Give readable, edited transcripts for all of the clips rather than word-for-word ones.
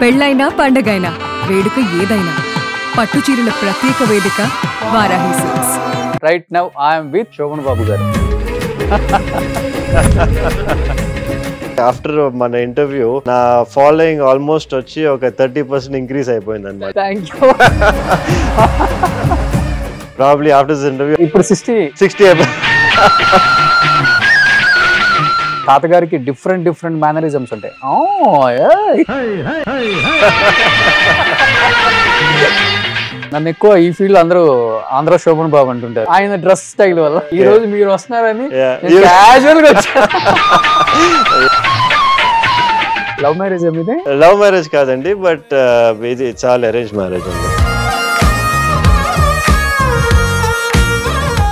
పెళ్ళైనా పండగైనా వేడుక ఏదైనా పట్టు చీరల ప్రత్యేక వేదిక Varahi silks. Right now I'm with Shobhan Babu garu. After మన ఇంటర్వ్యూ నా ఫాలోయింగ్ ఆల్మోస్ట్ వచ్చి ఒక 30% ఇంక్రీజ్ అయిపోయింది అన్నమాట. Thank you. Probably after this interview ఇప్పుడు 60 అయిపోయింది. తాతగారికి డిఫరెంట్ మేనరిజమ్స్ ఉంటాయి. నన్ను ఎక్కువ ఈ ఫీల్డ్ అందరూ ఆంధ్ర శోభన్ బాబు అంటుంటారు ఆయన డ్రెస్ స్టైల్ వల్ల. ఈ రోజు మీరు వస్తున్నారని క్యాజువల్ గా వచ్చారు. లవ్ మ్యారేజ్ ఏమిది? లవ్ మ్యారేజ్ కాదండి, బట్ ఇది చాలా అరేంజ్ మ్యారేజ్ అండి.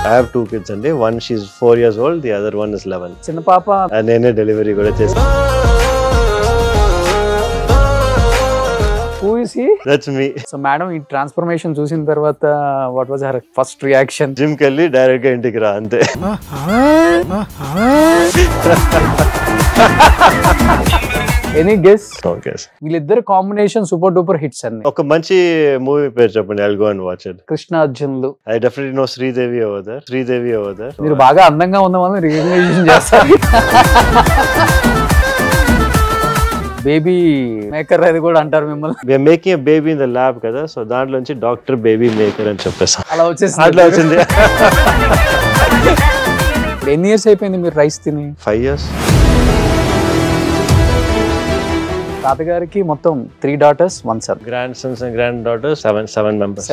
I have 2 kids అండి. One she's 4 years old, the other one is 11. చిన్న పాప నేనే డెలివరీ కూడా చేశాను. Who is he? That's me. So madam ఈ ట్రాన్స్ఫర్మేషన్ చూసిన తర్వాత what was her first reaction? Gym కి వెళ్ళి డైరెక్ట్ గా ఇంటికి రా అంతే. Any guess? ఓకే, వీళ్ళిద్దరు కాంబినేషన్ సూపర్ డూపర్ హిట్స్ అన్ని. ఒక మంచి మూవీ పేరు చెప్పండి. I'll go and watch it. Krishna అర్జున్లు. I definitely know Sridevi over there. మీరు బాగా అందంగా ఉన్న వాళ్ళని రియలైజేషన్ చేస్తారు. బేబీ మేకర్ అది కూడా అంటారు మిమ్మల్ని. We are making a baby in the lab కదా, సో దాంట్లో నుంచి డాక్టర్ బేబీ మేకర్ అని చెప్పేసాం. అలా వచ్చేసి అట్లా వచ్చింది. ఎన్ని ఇయర్స్ అయిపోయింది మీరు రైస్ తిని? 5 years. తాతగారికి మొత్తం 3 daughters 1 son. Grand Sons and grand daughters 7 members.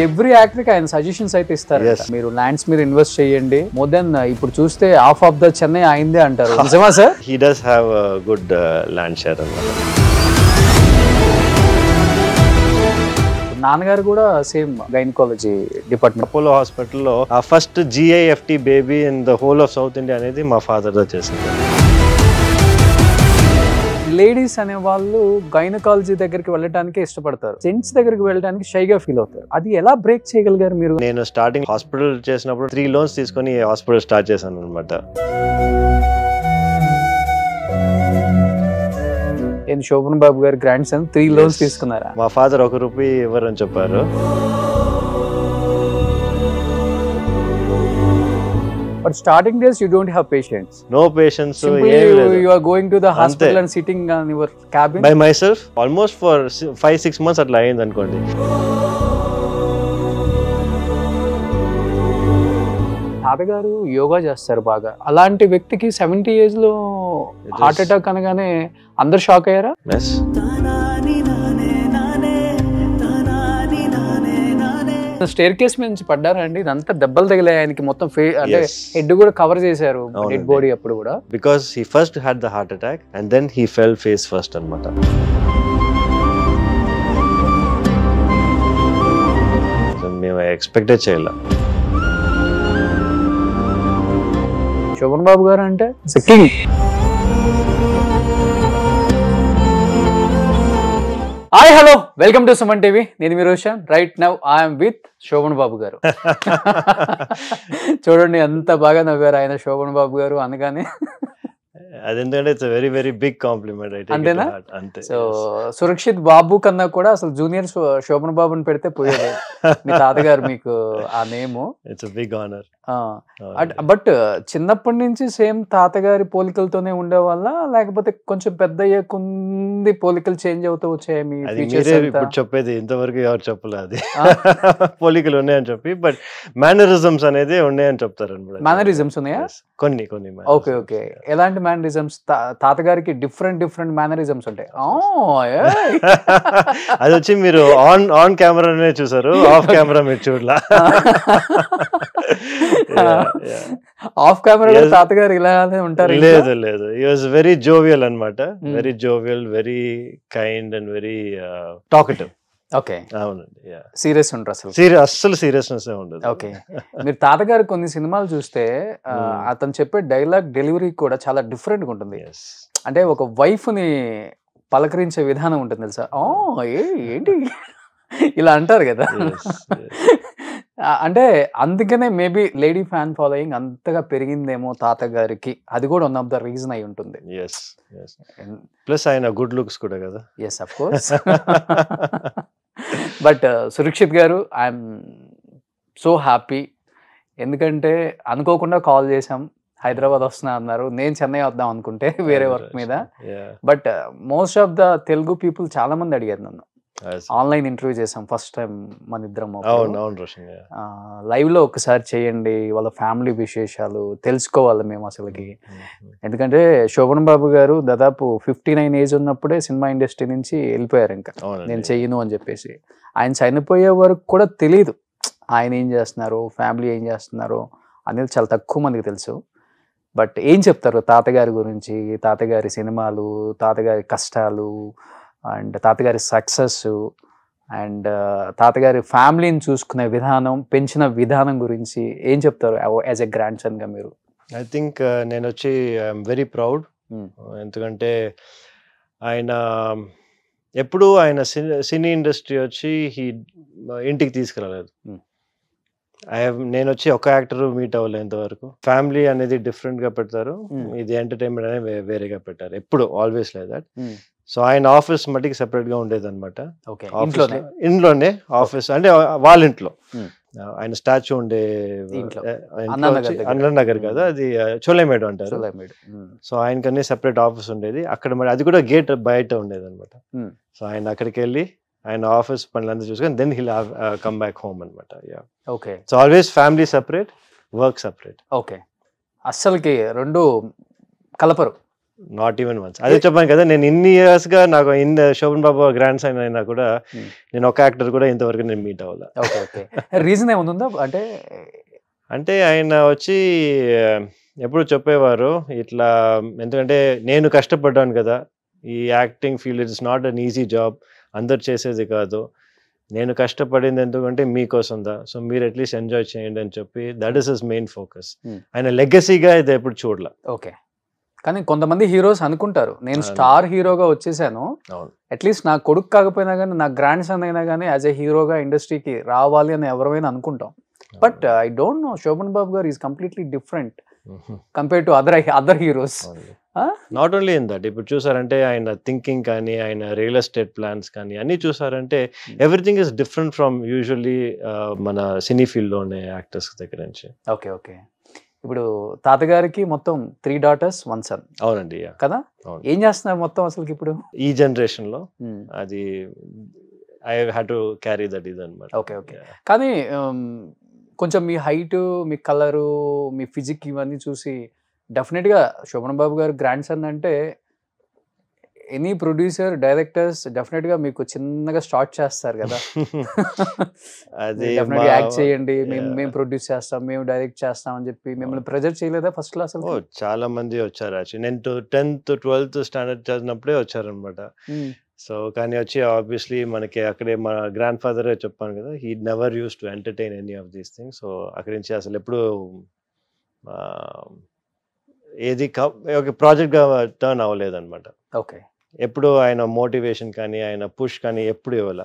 Every actor కి ఆయన సజెషన్స్ అయితే ఇస్తారు. మీరు ల్యాండ్స్ మీద ఇన్వెస్ట్ చేయండి. మోర్ దెన్ ఇప్పుడు చూస్తే హాఫ్ ఆఫ్ ద చెన్నై అయిందే అంటారు. నిజమా sir? He does have a good land share అన్నమాట. నాన్నగారు కూడా సేమ్ గైనకాలజీ డిపార్ట్మెంట్. అపోలో హాస్పిటల్లో ఆ first GIFT baby in the whole of south India అనేది మా ఫాదర్ తో చేసింది. లేడీస్ అనే వాళ్ళు గైనకాలజీ దగ్గరికి వెళ్ళడానికి ఇష్టపడతారు, జెంట్స్ దగ్గరికి వెళ్ళడానికి షైగా ఫీల్ అవుతారు. అది ఎలా బ్రేక్ చేయగలిగారు మీరు? నేను స్టార్టింగ్ హాస్పిటల్ చేసినప్పుడు 3 loans తీసుకొని హాస్పిటల్ స్టార్ట్ చేశాను అనమాట. శోభన్ బాబు గారి గ్రాండ్ సన్ 3 loans తీసుకున్నారా? మా ఫాదర్ ₹1 ఇవ్వరని చెప్పారు. But starting days you don't have patience. No patience. So you are going to the hospital and sitting on your cabin by myself almost for 5-6 months అట్లా అయింది అనుకోండి. తాతగారు యోగా చేస్తారు బాగా. అలాంటి వ్యక్తికి 70 years లో హార్ట్ అటాక్ అనగానే అందరు షాక్ అయ్యారా? Yes. స్టేర్ కేస్ మీద నుంచి పడ్డారా అండి? ఇదంతా దెబ్బలు తగిలాయి ఆయనకి మొత్తం. అంటే హెడ్ కూడా కవర్ చేశారు డెడ్ బాడీ అప్పుడు కూడా. Because he first had the heart attack and then he fell face first అన్నమాట. సో మేము ఎక్స్పెక్ట్ చేయలే. శోభన్ బాబు గారు అంటే king. Hi hello, welcome to Suman TV. నేను మీ Roshan. Right now I'm with Shobhan Babu garu. చూడండి ఎంత బాగా నవ్వారు ఆయన శోభన్ బాబు గారు అనగానే. అదెందుకంటే it's very very big compliment. అంతేనా? అంతే. సో సురక్షిత్ బాబు కన్నా కూడా అసలు జూనియర్ శోభన్ బాబుని పెడితే పోయేది. మీ తాతగారు మీకు ఆ name. It's big honour. But చిన్నప్పటి నుంచి సేమ్ తాతగారి పోలికలతోనే ఉండేవాళ్ళ, లేకపోతే కొంచెం పెద్ద అయ్యే పోలికలు చేంజ్ అవుతూ వచ్చాయి? మీ ఇప్పుడు చెప్పేది ఇంతవరకు ఎవరు చెప్పలే అది. పోలికలు ఉన్నాయని చెప్పి, బట్ మేనరిజమ్స్ అనేది ఉన్నాయని చెప్తారు. మేనరిజమ్స్ ఉన్నాయా? కొన్ని. Okay okay. ఎలాంటి మేనరిజమ్స్? తాతగారికి డిఫరెంట్ మేనరిజమ్స్ ఉంటాయి. అది వచ్చి మీరు ఆన్ కెమెరానే చూసారు, ఆఫ్ కెమెరా మీరు చూడలా. ఆఫ్ కెమెరా తాతగారు ఇలానే ఉంటారు? లేదు. he was very jovial అన్నమాట. Very jovial, very kind and very talkative. Okay. అవునండి. సీరియస్ ఉంటారు అసలు? అస్సలు సీరియస్నెస్ ఉండదు. ఓకే. మీరు తాతగారు కొన్ని సినిమాలు చూస్తే అతను చెప్పే డైలాగ్ డెలివరీ కూడా చాలా డిఫరెంట్ గా ఉంటుంది. అంటే ఒక వైఫ్ ని పలకరించే విధానం ఉంటుంది తెలుసా? ఏంటి ఇలా అంటారు కదా. అంటే అందుకనే మేబీ లేడీ ఫ్యాన్ ఫాలోయింగ్ అంతగా పెరిగిందేమో తాతగారికి. అది కూడా వన్ ఆఫ్ ద రీజన్ అయి ఉంటుంది. ప్లస్ ఆయన గుడ్ లుక్స్ కూడా కదా. Yes of course. But Surakshit garu, I'm so happy. ఎందుకంటే అనుకోకుండా కాల్ చేసాం, హైదరాబాద్ వస్తున్నా అన్నారు. నేను చెన్నై వద్దాం అనుకుంటే వేరే వర్క్ మీద. But most of the Telugu people చాలా మంది అడిగారు నన్ను. ఆన్లైన్ ఇంటర్వ్యూ చేసాం ఫస్ట్ టైం మన ఇద్దరం. లైవ్ లో ఒకసారి చేయండి, వాళ్ళ ఫ్యామిలీ విశేషాలు తెలుసుకోవాలి మేము అసలుకి. ఎందుకంటే శోభన్ బాబు గారు దాదాపు 59 ఏజ్ ఉన్నప్పుడే సినిమా ఇండస్ట్రీ నుంచి వెళ్ళిపోయారు. ఇంకా నేను చెయ్యను అని చెప్పేసి. ఆయన చనిపోయే వరకు కూడా తెలియదు ఆయన ఏం చేస్తున్నారు, ఫ్యామిలీ ఏం చేస్తున్నారు అనేది చాలా తక్కువ మందికి తెలుసు. బట్ ఏం చెప్తారు తాతగారి గురించి, తాతగారి సినిమాలు, తాతగారి కష్టాలు అండ్ తాతగారి సక్సెస్ అండ్ తాతగారి ఫ్యామిలీని చూసుకునే విధానం, పెంచిన విధానం గురించి ఏం చెప్తారు యాజ్ ఎ గ్రాండ్ సన్ గా మీరు? ఐ థింక్ నేను వచ్చి ఐఎమ్ వెరీ ప్రౌడ్. ఎందుకంటే ఆయన ఎప్పుడు ఆయన సినీ ఇండస్ట్రీ వచ్చి ఇంటికి తీసుకురాలేదు. నేను వచ్చి ఒక యాక్టర్ మీట్ అవ్వలేదు ఇంతవరకు. ఫ్యామిలీ అనేది డిఫరెంట్ గా పెడతారు, ఇది ఎంటర్టైన్మెంట్ అనేది వేరేగా పెట్టారు. ఎప్పుడు ఆల్వేస్ లైక్ దట్. సో ఆయన ఆఫీస్ మట్టికి సెపరేట్ గా ఉండేది అనమాట. ఇంట్లోనే ఆఫీస్ అంటే వాళ్ళ ఇంట్లో. ఆయన స్టాచ్యూ ఉండే అన్నానగర్ కదా, అది చోలేమేడు అంటారు. సో ఆయనకన్నీ సెపరేట్ ఆఫీస్ ఉండేది అక్కడ. మరి అది కూడా గేట్ బయట ఉండేది అనమాట. సో ఆయన అక్కడికి వెళ్ళి ఆయన ఆఫీస్ పనులంతా చూసుకొని then he'll come back home అనమాట. Okay. So always family separate, work separate. Okay. అస్సలకి రెండు కలపరు. Not even once. అదే చెప్పాను కదా, నేను ఇన్ని ఇయర్స్ గా నాకు శోభన్ బాబు గ్రాండ్ సన్ అయినా కూడా నేను ఒక యాక్టర్ కూడా ఇంతవరకు నేను మీట్ అవ్వాలి. రీజన్ ఏముందో అంటే ఆయన వచ్చి ఎప్పుడు చెప్పేవారు ఇట్లా, ఎందుకంటే నేను కష్టపడ్డాను కదా, ఈ acting field it's not an easy job, అందరు చేసేది కాదు. నేను కష్టపడింది ఎందుకంటే మీకోసం దా, సో మీరు అట్లీస్ట్ ఎంజాయ్ చేయండి అని చెప్పి that is his main focus. ఆయన లెగసీగా ఇది ఎప్పుడు చూడలే. ఓకే. కానీ కొంతమంది హీరోస్ అనుకుంటారు నేను స్టార్ హీరోగా వచ్చేసాను, అట్లీస్ట్ నా కొడుకు కాకపోయినా కానీ నా గ్రాండ్ సన్ అయినా కానీ యాజ్ ఎ హీరోగా ఇండస్ట్రీకి రావాలి అని ఎవరైనా అనుకుంటాం. But I don't know, Shobhan Babu garu is completely different compare to other heroes. Not only in that, ఇప్పుడు చూసారంటే ఆయన థింకింగ్ కానీ ఆయన రియల్ ఎస్టేట్ ప్లాన్స్ కానీ అన్ని చూసారంటే everything is different from usually మన సినీ ఫీల్డ్ లో ఉండే యాక్టర్స్ దగ్గర నుంచి. ఓకే. ఓకే. ఇప్పుడు తాతగారికి మొత్తం 3 daughters 1 son. అవునండి కదా. ఏం చేస్తున్నారు మొత్తం అసలు ఇప్పుడు ఈ జనరేషన్ లో? అది I had to carry that ఇది అన్నమాట. ఓకే. ఓకే. కానీ కొంచెం మీ హైట్, మీ కలరు, మీ ఫిజిక్ ఇవన్నీ చూసి డెఫినెట్ గా శోభన్ బాబు గారు గ్రాండ్ సన్ అంటే ఎనీ ప్రొడ్యూసర్, డైరెక్టర్స్ డెఫినెట్ గా మీకు చిన్నగా స్టార్ట్ చేస్తారు కదా. అది యాక్ట్ చేయండి, మేము ప్రొడ్యూస్ చేస్తాం, మేము డైరెక్ట్ చేస్తాం అని చెప్పి మిమ్మల్ని ప్రెజర్ చేయలేదా ఫస్ట్ క్లాస్? చాలా మంది వచ్చారు యాక్చువల్లీ. నేను 10th 12th స్టాండర్డ్ చదివినప్పుడే వచ్చారనమాట. సో కానీ వచ్చి ఆబ్వియస్లీ మనకి అక్కడే మా గ్రాండ్ ఫాదర్ చెప్పాను కదా, he never use to entertain any of these things. So అక్కడి నుంచి అసలు ఎప్పుడు ఏది ప్రాజెక్ట్ గా టర్న్ అవ్వలేదు అనమాట. ఓకే. ఎప్పుడు ఆయన మోటివేషన్ కానీ ఆయన పుష్ కానీ ఎప్పుడు ఇవ్వాల,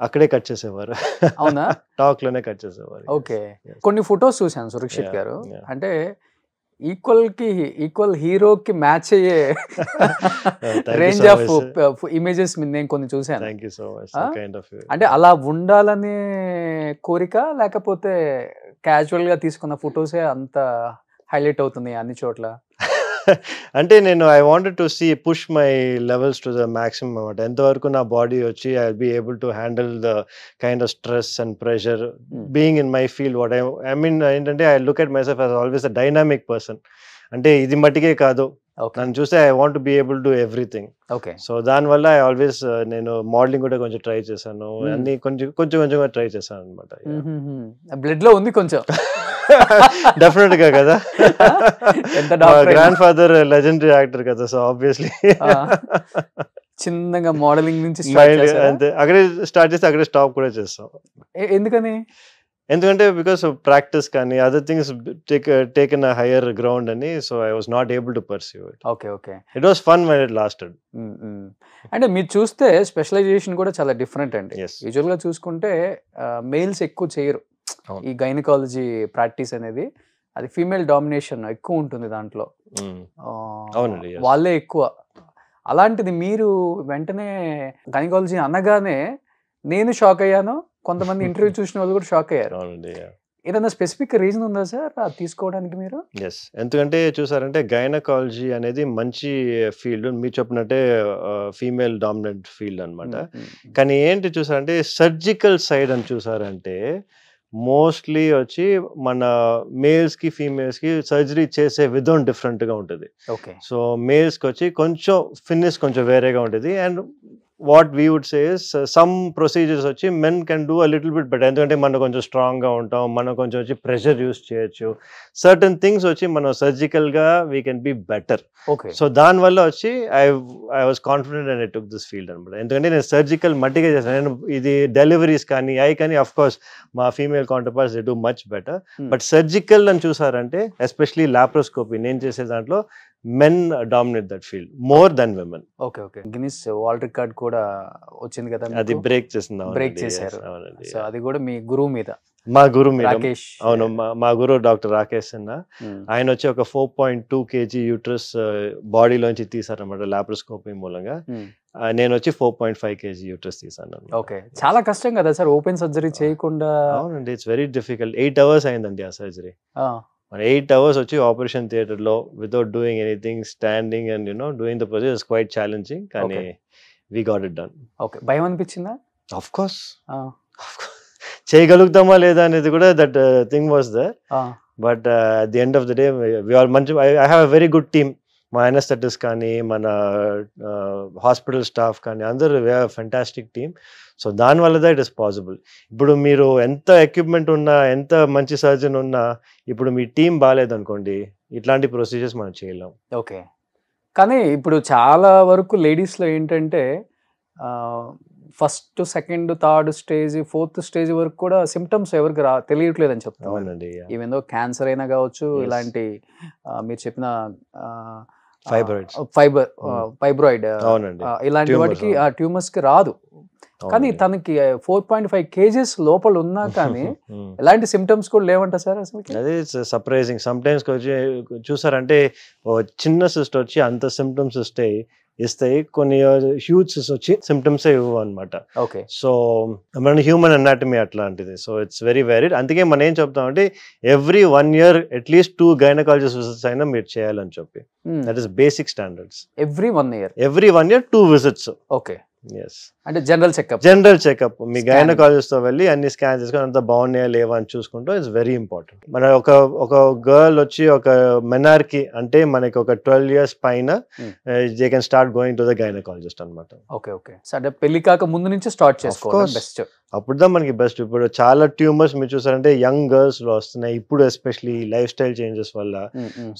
అక్కడే కట్ చేసేవారు. అవునా? టాక్ లోనే కట్ చేసేవారు. ఓకే. కొన్ని ఫొటోస్ చూసాను సురక్షిత్ గారు, అంటే ఈక్వల్ హీరోకి మ్యాచ్ అయ్యే రేంజ్ ఆఫ్ ఇమేజెస్ నేను కొన్ని చూసాను. అంటే అలా ఉండాలనే కోరిక, లేకపోతే క్యాజువల్ గా తీసుకున్న ఫొటోసే అంత హైలైట్ అవుతుంది అన్ని చోట్ల? అంటే నేను I wanted to see push my levels to the maximum అనమాట. ఎంతవరకు నా బాడీ వచ్చి I be able to handle the kind of stress and pressure being in my field. What I mean ఏంటంటే I look at myself as always a dynamic person. అంటే ఇది మట్టికే కాదు, నన్ను చూస్తే I want to be able to everything. Okay. So దానివల్ల I always నేను modelling కూడా కొంచెం ట్రై చేశాను, అన్ని కొంచెం ట్రై చేశాను అనమాట. బ్లడ్ లో ఉంది కొంచెం డెఫినెట్ గా కదా, గ్రాండ్ ఫాదర్ లెజెండరీ యాక్టర్ కదా, సో ఆబ్వియస్లీ చిన్నగా మోడలింగ్ నుంచి అంతే, అక్కడే స్టార్ట్ చేస్తే అక్కడే స్టాప్ కూడా చేస్తాం. ఎందుకని? ఎందుకంటే బికాస్ ప్రాక్టీస్ కానీ other things taken a higher ground అని, so I was not able to perceive it. Okay. Okay. It was fun when it lasted. అంటే మీరు చూస్తే స్పెషలైజేషన్ కూడా చాలా డిఫరెంట్ అండి. యూజువల్ గా చూసుకుంటే మెయిల్స్ ఎక్కువ చేయరు, ఈ గైనకాలజీ ప్రాక్టీస్ అనేది అది ఫీమేల్ డామినేషన్ ఎక్కువ ఉంటుంది దాంట్లో. వాళ్ళే ఎక్కువ. అలాంటిది మీరు వెంటనే గైనకాలజీ అనగానే నేను షాక్ అయ్యాను, కొంతమంది ఇంటర్వ్యూ చూసిన వాళ్ళు కూడా షాక్ అయ్యారు. ఏదైనా స్పెసిఫిక్ రీజన్ ఉందా సార్ అది తీసుకోవడానికి మీరు? ఎస్, ఎందుకంటే చూసారంటే గైనకాలజీ అనేది మంచి ఫీల్డ్, మీరు చెప్పినట్టే ఫీమేల్ డామినెంట్ ఫీల్డ్ అనమాట. కానీ ఏంటి చూసారంటే సర్జికల్ సైడ్ అని చూసారంటే మోస్ట్లీ వచ్చి మన మేల్స్కి ఫీమేల్స్కి సర్జరీ చేసే విధం డిఫరెంట్గా ఉంటుంది. ఓకే. సో మేల్స్కి వచ్చి కొంచెం ఫినిష్ కొంచెం వేరేగా ఉంటుంది. And what we would say is some procedures వచ్చి men can do a little bit better, ఎందుకంటే మనం కొంచెం స్ట్రాంగ్గా ఉంటాం, మనం కొంచెం వచ్చి ప్రెషర్ యూస్ చేయొచ్చు, సర్టన్ థింగ్స్ వచ్చి మనం సర్జికల్గా we can be better. Okay. So దానివల్ల వచ్చి I was confident and I took this field అనమాట. ఎందుకంటే నేను సర్జికల్ మట్టిగా చేస్తాను. నేను ఇది డెలివరీస్ కానీ కానీ అఫ్ కోర్స్ మా female counterparts they do much better. But surgical అని చూసారంటే ఎస్పెషలీ లాప్రోస్కోపీ నేను చేసే దాంట్లో men dominate that field more than women. Okay okay. Guinness world record కూడా వచ్చింది కదా, అది బ్రేక్ చేసింది. బ్రేక్ చేశారు. సో అది కూడా మీ గురువు మీద, మా గురువు మీద. రాకేష్. అవును, మా గురువు డాక్టర్ రాకేష్ అన్న. ఆయన వచ్చి ఒక 4.2 kg యూట్రస్ బాడీలోంచి తీసారనమాట లాప్రోస్కోపీ మూలంగా. నేను వచ్చి 4.5 kg యూట్రస్ తీసాను. ఓకే. చాలా కష్టం కదా సార్ ఓపెన్ సర్జరీ చేయకుండా? అవునండి, ఇట్స్ వెరీ డిఫికల్ట్. 8 hours అయిందండి ఆ సర్జరీ. 8 hours వచ్చి ఆపరేషన్ థియేటర్లో without doing anything, standing and doing the procedure is quite challenging. కానీ we got it done. Okay. భయం అనిపించిందా? Of course. చేయగలుగుతామా లేదా అనేది కూడా that thing was there. But at the end of the day we are మంచి. I have a very good team. మా anaesthetist కానీ మన హాస్పిటల్ స్టాఫ్ కానీ అందరూ we are fantastic team. So దానివల్ల ఇట్ ఇస్ పాసిబుల్. ఇప్పుడు మీరు ఎంత ఎక్విప్మెంట్ ఉన్నా, ఎంత మంచి సర్జన్ ఉన్నా, ఇప్పుడు మీ టీం బాగాలేదనుకోండి, ఇట్లాంటి ప్రొసీజర్స్ మనం చేయలేం. ఓకే. కానీ ఇప్పుడు చాలా వరకు లేడీస్లో ఏంటంటే first, second, third stage, fourth stage వరకు కూడా సిమ్టమ్స్ ఎవరికి తెలియట్లేదు అని చెప్తాను. అవునండి. ఈవెన్ దో క్యాన్సర్ అయినా కావచ్చు, ఇలాంటి మీరు చెప్పిన ఫైబ్రాయిడ్ ఇలాంటి వాటికి ట్యూమర్స్ కి రాదు. కానీ తనకి 4.5 kgs లోపల ఉన్నా కానీ ఎలాంటి సిమ్టమ్స్ కూడా లేవంట సార్ అసలు. అదే సర్ప్రైజింగ్. సమ్ టైమ్స్ చూసారంటే చిన్న సిస్ట్ వచ్చి అంత సిమ్టమ్స్ ఇస్తాయి, కొన్ని హ్యూజ్ సిస్ట్ వచ్చి సిమ్టమ్స్ ఇవ్వవు అనమాట. ఓకే. సో మన హ్యూమన్ అనాటమీ అట్లాంటిది. So it's very varied. అందుకే మనం ఏం చెప్తామంటే every 1 year at least 2 gynaecologist visits అయినా మీరు చేయాలని చెప్పి. That is basic standards. Every 1 year 2 visits. Okay. Yes. అంటే జనరల్ చెకప్ మీ గైనకాలజిస్ట్ తో వెళ్ళి అన్ని స్కాన్ చేసుకొని అంత బాగున్నాయా లేవా అని చూసుకుంటూ ఇట్స్ వెరీ ఇంపార్టెంట్. మన ఒక గర్ల్ వచ్చి ఒక మెనార్కి అంటే మనకి ఒక 12 years పైన they can start going to the gynaecologist అనమాట. Okay okay. అంటే పెళ్లి కాక ముందు నుంచి స్టార్ట్ చేసుకోవాలి బెస్ట్. అప్పుడుదా మనకి బెస్ట్. ఇప్పుడు చాలా ట్యూమర్స్ మీరు చూసారంటే యంగ్ గర్ల్స్ లో వస్తున్నాయి ఇప్పుడు, ఎస్పెషలీ లైఫ్ స్టైల్ చేంజెస్ వల్ల.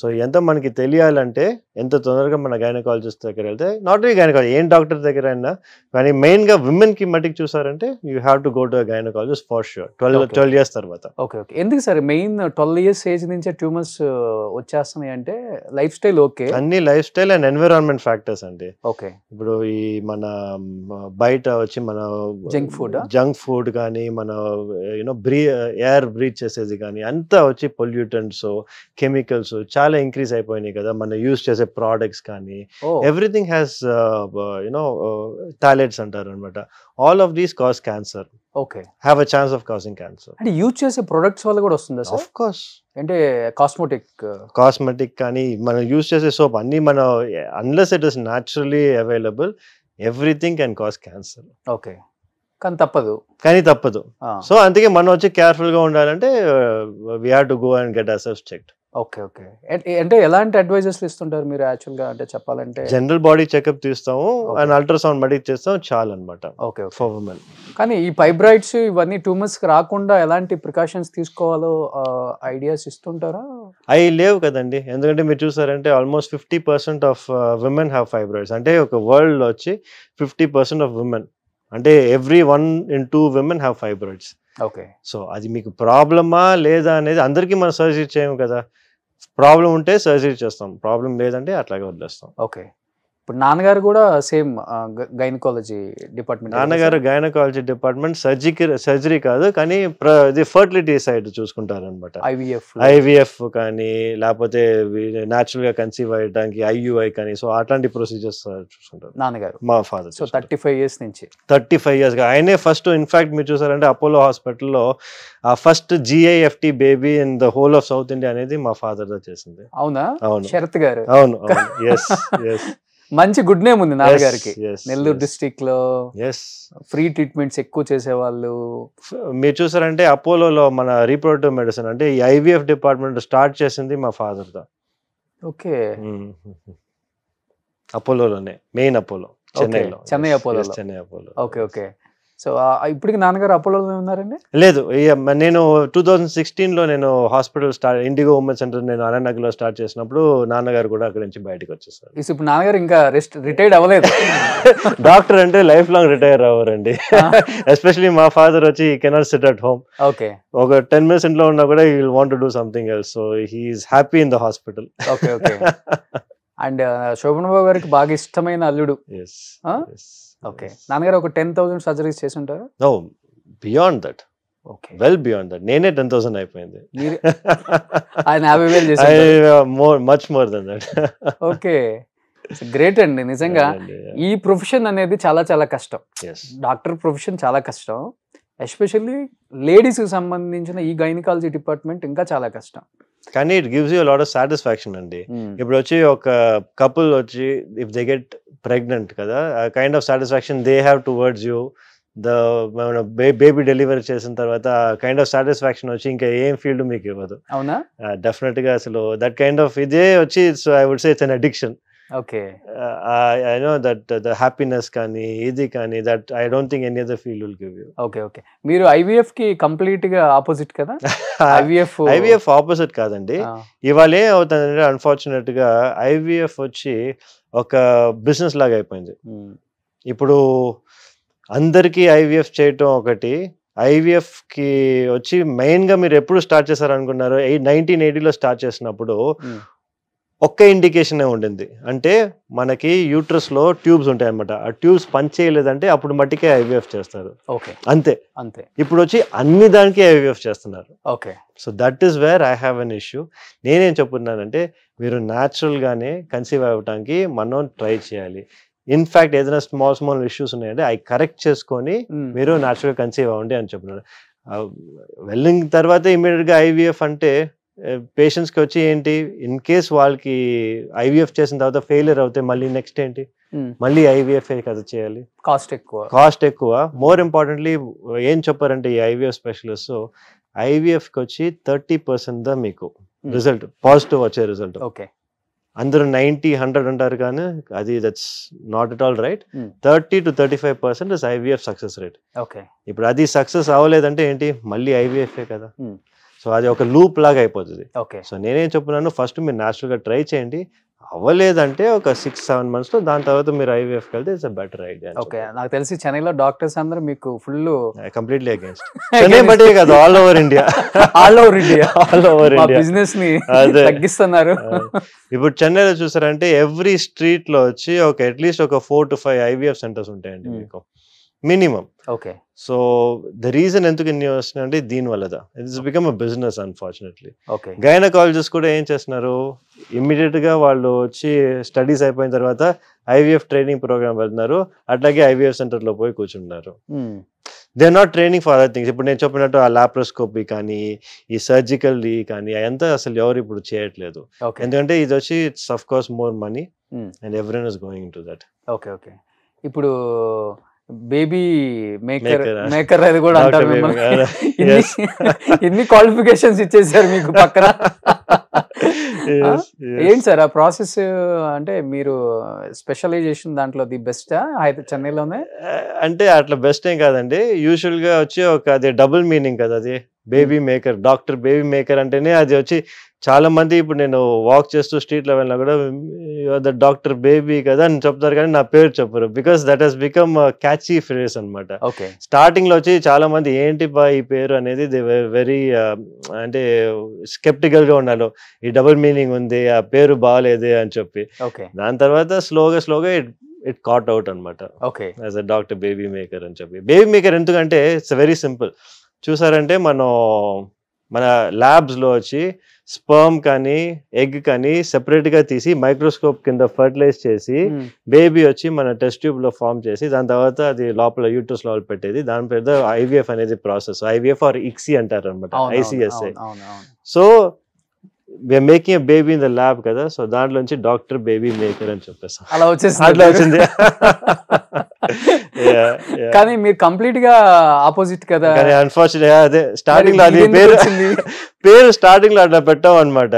సో ఎంత మనకి తెలియాలంటే ఎంత తొందరగా మన గైనకాలజిస్ట్ దగ్గర వెళ్తే, నాట్ ఓన్లీ గైనకాలజీ, ఏం డాక్టర్ దగ్గర అయినా కానీ మెయిన్ గా విమెన్ కి మట్టికి చూసారంటే you have to go to gynaecologist for sure 12 years తర్వాత. Okay okay. ఎందుకు సార్ మెయిన్ 12 years ఏజ్ నుంచే ట్యూమర్స్ వచ్చేస్తున్నాయి అంటే? లైఫ్ స్టైల్ ఓకే, అన్ని life style and environment factors అండి. ఓకే. ఇప్పుడు ఈ మన బయట వచ్చి మన జంక్ ఫుడ్ కానీ మన ఎయిర్ బ్రీత్ చేసేది కానీ అంతా వచ్చి పొల్యూటెంట్స్, కెమికల్స్ చాలా ఇంక్రీజ్ అయిపోయినాయి కదా. మన యూజ్ చేసే ప్రోడక్ట్స్ కానీ ఎవ్రీథింగ్ హ్యాస్ థాలెట్స్ అంటారు అనమాట. All of these cause cancer. Okay. Have a chance of causing cancer. అంటే యూజ్ చేసే ప్రొడక్ట్స్ వల్ల కూడా వస్తుందా సార్? Of course. అంటే కాస్మెటిక్ కానీ మనం యూజ్ చేసే సోప్ అన్ని మన unless it is naturally available everything can cause cancer. Okay. కానీ తప్పదు. సో అందుకే మనం వచ్చి కేర్ఫుల్ గా ఉండాలంటే we have to go and get assess checked. Okay okay. అంటే ఎలాంటి అడ్వైజెస్ ఇస్తుంటారు మీరు యాక్చువల్ గా? అంటే చెప్పాలంటే జనరల్ బాడీ చెకప్ తీస్తాము అండ్ అల్ట్రాసౌండ్ మడికి చేస్తాం చాలు అనమాట. ఓకే. For women. కానీ ఈ ఫైబ్రాయిడ్స్ ఇవన్నీ ట్యూమర్స్ రాకుండా ఎలాంటి ప్రికాషన్స్ తీసుకోవాలో ఐడియాస్ ఇస్తుంటారా? అవి లేవు కదండి. ఎందుకంటే మీరు చూసారంటే almost 50% of women have fibroids. అంటే ఒక వరల్డ్ లో వచ్చి 50% ఆఫ్ విమెన్ అంటే every 1 in 2 women have fibroids. Okay. So అది మీకు ప్రాబ్లమా లేదా అనేది అందరికీ మనం సర్జరీ చేయము కదా. ప్రాబ్లం ఉంటే సర్జరీ చేస్తాం, ప్రాబ్లం లేదంటే అట్లాగే వదిలేస్తాం. ఓకే. ఇప్పుడు నాన్నగారు కూడా సేమ్ గైనకాలజీ డిపార్ట్మెంట్. నాన్నగారు గైనకాలజీ డిపార్ట్మెంట్, సర్జరీ కాదు కానీ ఇది ఫర్టిలిటీ సైడ్ చూసుకుంటారు అనమాట. ఐవీఎఫ్ కానీ లేకపోతే న్యాచురల్ గా కన్సీవ్ అయ్యడానికి IUI కానీ, సో అట్లాంటి ప్రొసీజర్స్ చూసుకుంటారు నాన్నగారు. మా ఫాదర్. సో 35 years నుంచి. 35 years గా ఆయనే ఫస్ట్. ఇన్ఫాక్ట్ మీరు చూసారంటే అపోలో హాస్పిటల్లో ఆ first GIFT baby in the whole of south India అనేది మా ఫాదర్ దా చేసింది. అవునా? అవును, శరత్ గారు. అవును, అవును. Yes, yes. మంచి గుడ్ నేమ్ ఉంది నాన్నగారికి. నెల్లూరు డిస్ట్రిక్ట్ లో ఫ్రీ ట్రీట్మెంట్స్ ఎక్కువ చేసేవాళ్ళు. మీరు చూసారంటే అపోలోలో మన రీప్రొడక్టివ్ మెడిసిన్ అంటే ఈ IVF డిపార్ట్మెంట్ స్టార్ట్ చేసింది మా ఫాదర్ దా. ఓకే. అపోలోలోనే, main Apollo, Chennai Apollo. Okay, okay. So ఇప్పటికి నాన్నగారు అపోలోలో ఉన్నారండి? లేదు, నేను 2016లో నేను హాస్పిటల్ ఇండిగో ఉమెన్ సెంటర్ నేను అనంతనగర్లో స్టార్ట్ చేసినప్పుడు నాన్నగారు కూడా అక్కడి నుంచి బయటకు వచ్చేసారు. ఇప్పుడు నాన్నగారు ఇంకా రిటైర్డ్ అవ్వలేదు. డాక్టర్ అంటే లైఫ్ లాంగ్ రిటైర్ అవ్వరండి. ఎస్పెషలీ మా ఫాదర్ వచ్చి he cannot sit at home. Okay. ఒక 10 minutes ఇంట్లో ఉన్నా కూడా he will want to do something else. So he is happy in the hospital. Okay, okay. And Shobhan Babu గారికి బాగా ఇష్టమైన అల్లుడు. ఓకే. నాన్నగారు ఒక 10,000 సర్జరీస్ చేసి ఉంటారు? No, beyond that. Okay, well beyond that. నేనే 10,000 అయిపోయింది. ఆయన 50,000 చేశారు. Much more than that. Okay, great అండి. నిజంగా ఈ ప్రొఫెషన్ అనేది చాలా చాలా కష్టం. డాక్టర్ ప్రొఫెషన్ చాలా కష్టం. ఎస్పెషల్లీ లేడీస్ కి సంబంధించిన ఈ గైనకాలజీ డిపార్ట్మెంట్ ఇంకా చాలా కష్టం. కానీ it gives you lot of satisfaction అండి. ఇప్పుడు వచ్చి ఒక కపుల్ వచ్చి ఇఫ్ దే గెట్ ప్రెగ్నెంట్ కదా, kind of satisfaction they have towards you. Baby delivery చేసిన తర్వాత కైండ్ ఆఫ్ సాటిస్ఫాక్షన్ వచ్చి ఇంకా ఏం ఫీల్డ్ మీకు ఇవ్వదు. అవునా? డెఫినెట్ గా అసలు దట్ కైండ్ ఆఫ్ ఇదే వచ్చి I would say it's an addiction. Okay. I know that the happiness కానీ ఇది కానీ that I don't think any other field will give you. Okay, okay. మీరు IVF కి కంప్లీట్ గా ఆపోజిట్ కదా? IVF ఆపోజిట్ కాదండి. ఇవాళ ఏం అవుతుందంటే అన్ఫార్చునేట్ గా IVF వచ్చి ఒక బిజినెస్ లాగా అయిపోయింది. ఇప్పుడు అందరికీ IVF చేయటం ఒకటి. IVF కి వచ్చి మెయిన్ గా మీరు ఎప్పుడు స్టార్ట్ చేశారు అనుకున్నారు? 1980లో స్టార్ట్ చేసినప్పుడు ఒక్క ఇండికేషన్ ఉండింది. అంటే మనకి యూట్రస్ లో ట్యూబ్స్ ఉంటాయి అనమాట. ఆ ట్యూబ్స్ పనిచేయలేదంటే అప్పుడు మట్టికే IVF చేస్తారు. ఓకే, అంతే. ఇప్పుడు వచ్చి అన్ని దానికి IVF చేస్తున్నారు. Okay. So that is where I have an issue. నేనేం చెప్తున్నానంటే మీరు న్యాచురల్ గానే కన్సీవ్ అవ్వడానికి మనం ట్రై చేయాలి. ఇన్ఫాక్ట్ ఏదైనా స్మాల్ ఇష్యూస్ ఉన్నాయంటే అవి కరెక్ట్ చేసుకొని మీరు న్యాచురల్ కన్సీవ్ అవ్వండి అని చెప్తున్నారు. వెళ్ళిన తర్వాత ఇమీడియట్ గా IVF అంటే పేషెంట్స్కి వచ్చి ఏంటి, ఇన్ కేస్ వాళ్ళకి IVF చేసిన తర్వాత ఫెయిలియర్ అవుతే మళ్ళీ నెక్స్ట్ ఏంటి, మళ్ళీ IVF కదా చేయాలి. కాస్ట్ ఎక్కువ. మోర్ ఇంపార్టెంట్లీ ఏం చెప్పారంటే ఈ IVF స్పెషలిస్ట్ IVFకి వచ్చి 30% దా మీకు రిజల్ట్ పాజిటివ్ వచ్చే రిజల్ట్. అందరూ 90-100 అంటారు కానీ అది that's not at all right. 30 to 35% is IVF success rate. ఇప్పుడు అది సక్సెస్ అవ్వలేదంటే ఏంటి, మళ్ళీ IVF కదా. సో అది ఒక లూప్ లాగా అయిపోతుంది. సో నేనేం చెప్తున్నాను, ఫస్ట్ మీరు న్యాచురల్ గా ట్రై చేయండి. అవ్వలేదంటే ఒక 6-7 months లో దాని తర్వాత మీరు IVF వెళ్తే ఇట్స్ బెటర్ ఐడియా. ఓకే. నాకు తెలిసి చెన్నైలో డాక్టర్స్ అందరూ మీకు ఫుల్ కంప్లీట్లీ అగైన్స్ట్. చెన్నై బట్టే కాదు, ఆల్ ఓవర్ ఇండియా బిజినెస్ ని తగ్గిస్తున్నారు. ఇప్పుడు చెన్నైలో చూసారంటే ఎవ్రీ స్ట్రీట్ లో వచ్చి ఒక అట్లీస్ట్ ఒక 4 to 5 IVF సెంటర్స్ ఉంటాయండి మీకు minimum. Okay. So the reason ఎందుకు ఇన్ని వస్తున్నాయంటే దీనివల్ల it's become a business unfortunately. Gynaecologist కూడా ఏం చేస్తున్నారు, ఇమ్మీడియట్ గా వాళ్ళు వచ్చి స్టడీస్ అయిపోయిన తర్వాత IVF ట్రైనింగ్ ప్రోగ్రామ్ వెళ్తున్నారు, అట్లాగే IVF సెంటర్ లో పోయి కూర్చుంటున్నారు. They are not training for other things. ఇప్పుడు నేను చెప్పినట్టు ఆ లాప్రోస్కోపీ కానీ ఈ సర్జికల్ కానీ అదంతా అసలు ఎవరు ఇప్పుడు చేయట్లేదు. ఎందుకంటే ఇది వచ్చి it's of course more money and everyone is going to that. Okay, okay. ఇప్పుడు బేబీ మేకర్ అది కూడా అంటారు. ఎన్ని క్వాలిఫికేషన్స్ ఇచ్చేసారు మీకు పక్కన. ఏంటి సార్ ఆ ప్రాసెస్? అంటే మీరు స్పెషలైజేషన్ దాంట్లో ది బెస్ట్ చెన్నైలోనే? అంటే అట్లా బెస్ట్ ఏం కాదండి. యూజువల్ గా వచ్చి ఒక అది డబుల్ మీనింగ్ కదా. అది baby maker, doctor baby maker అంటేనే అది వచ్చి చాలా మంది ఇప్పుడు నేను వాక్ చేస్తూ స్ట్రీట్ లో వెళ్ళినా కూడా ద డాక్టర్ బేబీ కదా అని చెప్తారు, కానీ నా పేరు చెప్పరు. Because that has become catchy phrase అనమాట. ఓకే. స్టార్టింగ్ లో వచ్చి చాలా మంది ఏంటి బా ఈ పేరు అనేది దే వెరీ అంటే స్కెప్టికల్ గా ఉన్నారు, ఈ డబుల్ మీనింగ్ ఉంది, ఆ పేరు బాగాలేదే అని చెప్పి. ఓకే. దాని తర్వాత స్లోగా ఇట్ కాట్ అవుట్ అనమాట okay. As a doctor baby maker అని చెప్పి. బేబీ మేకర్ ఎందుకంటే ఇట్స్ వెరీ సింపుల్. చూసారంటే మన ల్యాబ్స్ లో వచ్చి స్పర్మ్ కానీ ఎగ్ కానీ సెపరేట్ గా తీసి మైక్రోస్కోప్ కింద ఫర్టిలైజ్ చేసి బేబీ వచ్చి మన టెస్ట్ ట్యూబ్ లో ఫామ్ చేసి దాని తర్వాత అది లోపల యూట్రస్ లోపల పెట్టేది. దాని పేరు ఐవీఎఫ్ అనేది ప్రాసెస్. ఐవీఎఫ్ ఆర్ ఇక్సీ అంటారు అనమాట, ICSI. So we're making a baby in the lab కదా, సో దాంట్లోంచి డాక్టర్ బేబీ మేకర్ అని చెప్పేస్తాం. అలా వచ్చేసి అట్లా వచ్చింది. కానీ మీరు కంప్లీట్ గా ఆపోజిట్ కదా. కానీ అన్ఫార్చునేట్ అదే స్టార్టింగ్ లో అది పేరు స్టార్టింగ్ లో అట్లా పెట్టాం అనమాట.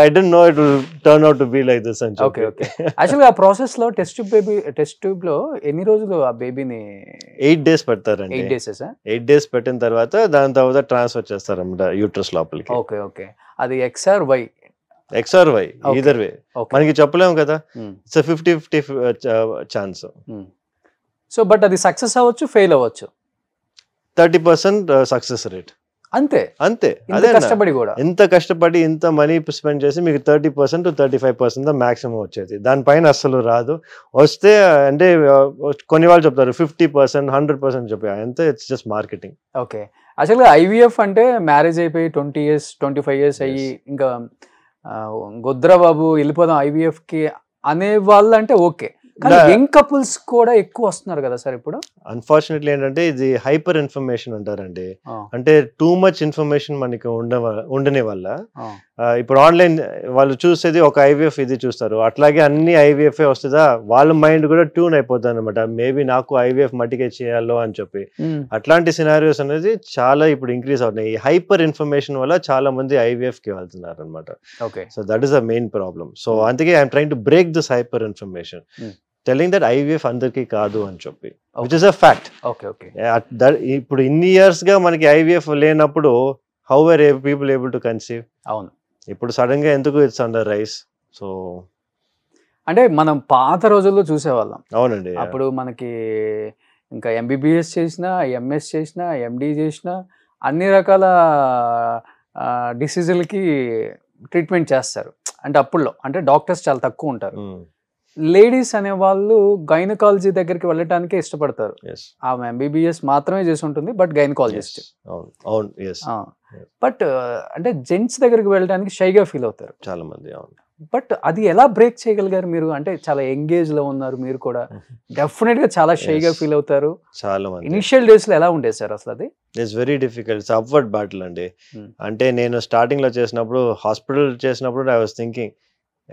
I don't no it will turn out to be like this అని చెప్పి. యాక్చువల్గా ఆ ప్రాసెస్ లో టెస్ట్ ట్యూబ్ లో ఎన్ని రోజులు ఆ బేబీని? 8 days పెడతారండి. 8 days పెట్టిన తర్వాత దాని తర్వాత ట్రాన్స్ఫర్ చేస్తారు అనమాట యూట్రస్ లోపలికి. ఓకే. ఓకే. అది XRY ఈదర్ వే మనకి చెప్పలేము కదా. It's 50-50 chance. సో బట్ అది సక్సెస్ అవ్వచ్చు, ఫెయిల్ అవ్వచ్చు. 30% సక్సెస్ రేట్. అంతే. అదే కష్టపడి కూడా ఇంత కష్టపడి ఇంత మనీ స్పెండ్ చేసి మీకు 30% to 35% మాక్సిమం వచ్చేది. దానిపైన అస్సలు రాదు. వస్తే అంటే కొన్ని వాళ్ళు చెప్తారు 50%, 100% చెప్పారు. అంతే, ఇట్స్ జస్ట్ మార్కెటింగ్. ఓకే. యాక్చువల్గా IVF అంటే మ్యారేజ్ అయిపోయి 20 years 25 years అయ్యి ఇంకా గొద్రబాబు వెళ్ళిపోదాం IVF కి అనే వాళ్ళు అంటే ఓకే. కానీ యంగ్ కపుల్స్ కూడా ఎక్కువ వస్తున్నారు కదా సార్ ఇప్పుడు. అన్ఫార్చునేట్లీ ఏంటంటే ఇది హైపర్ ఇన్ఫర్మేషన్ అంటారండి. అంటే టూ మచ్ ఇన్ఫర్మేషన్ మనకి ఉండని వల్ల ఇప్పుడు ఆన్లైన్ వాళ్ళు చూసేది ఒక IVF ఇది చూస్తారు, అట్లాగే అన్ని IVF వస్తుందా, వాళ్ళ మైండ్ కూడా ట్యూన్ అయిపోతుంది అనమాట. మేబీ నాకు IVF మట్టికే చేయాలో అని చెప్పి. అట్లాంటి సినారియోస్ అనేది చాలా ఇప్పుడు ఇంక్రీజ్ అవుతున్నాయి. ఈ హైపర్ ఇన్ఫర్మేషన్ వల్ల చాలా మంది IVF కి వెళ్తున్నారు అనమాట. Okay. So that is the main problem. So అందుకే I'm trying to break this hyper information, telling that IVF అందరికీ కాదు అని చెప్పి, విచ్ ఇస్ అ ఫ్యాక్ట్. ఇప్పుడు ఇన్ని ఇయర్స్ గా మనకి IVF లేనప్పుడు how are people able to conceive? అవును. ఇప్పుడు సడన్ గా ఎందుకు ఇట్స్ అండర్ రైస్? సో అంటే మనం పాత రోజుల్లో చూసేవాళ్ళం. అవునండి. అప్పుడు మనకి ఇంకా MBBS చేసినా, MS చేసినా, MD చేసినా అన్ని రకాల డిసీజులకి ట్రీట్మెంట్ చేస్తారు. అంటే అప్పుడులో అంటే డాక్టర్స్ చాలా తక్కువ ఉంటారు. లేడీస్ అనే వాళ్ళు గైనకాలజీ దగ్గరికి వెళ్ళటానికే ఇష్టపడతారు. ఆమె MBBS మాత్రమే చేసి ఉంటుంది, బట్ గైనకాలజిస్ట్. బట్ అంటే జెంట్స్ దగ్గరికి వెళ్ళడానికి షైగా ఫీల్ అవుతారు చాలా మంది. బట్ అది ఎలా బ్రేక్ చేయగలిగారు మీరు? అంటే చాలా ఎంగేజ్ లో ఉన్నారు మీరు కూడా, డెఫినెట్ గా చాలా షైగా ఫీల్ అవుతారు. చాలా మంది ఇనిషియల్ డేస్ లో ఎలా ఉండేది సార్ అసలు? అది it's very difficult. It's upward battle అండి. అంటే నేను స్టార్టింగ్ లో చేసినప్పుడు, హాస్పిటల్ చేసినప్పుడు ఐ వాస్ థింకింగ్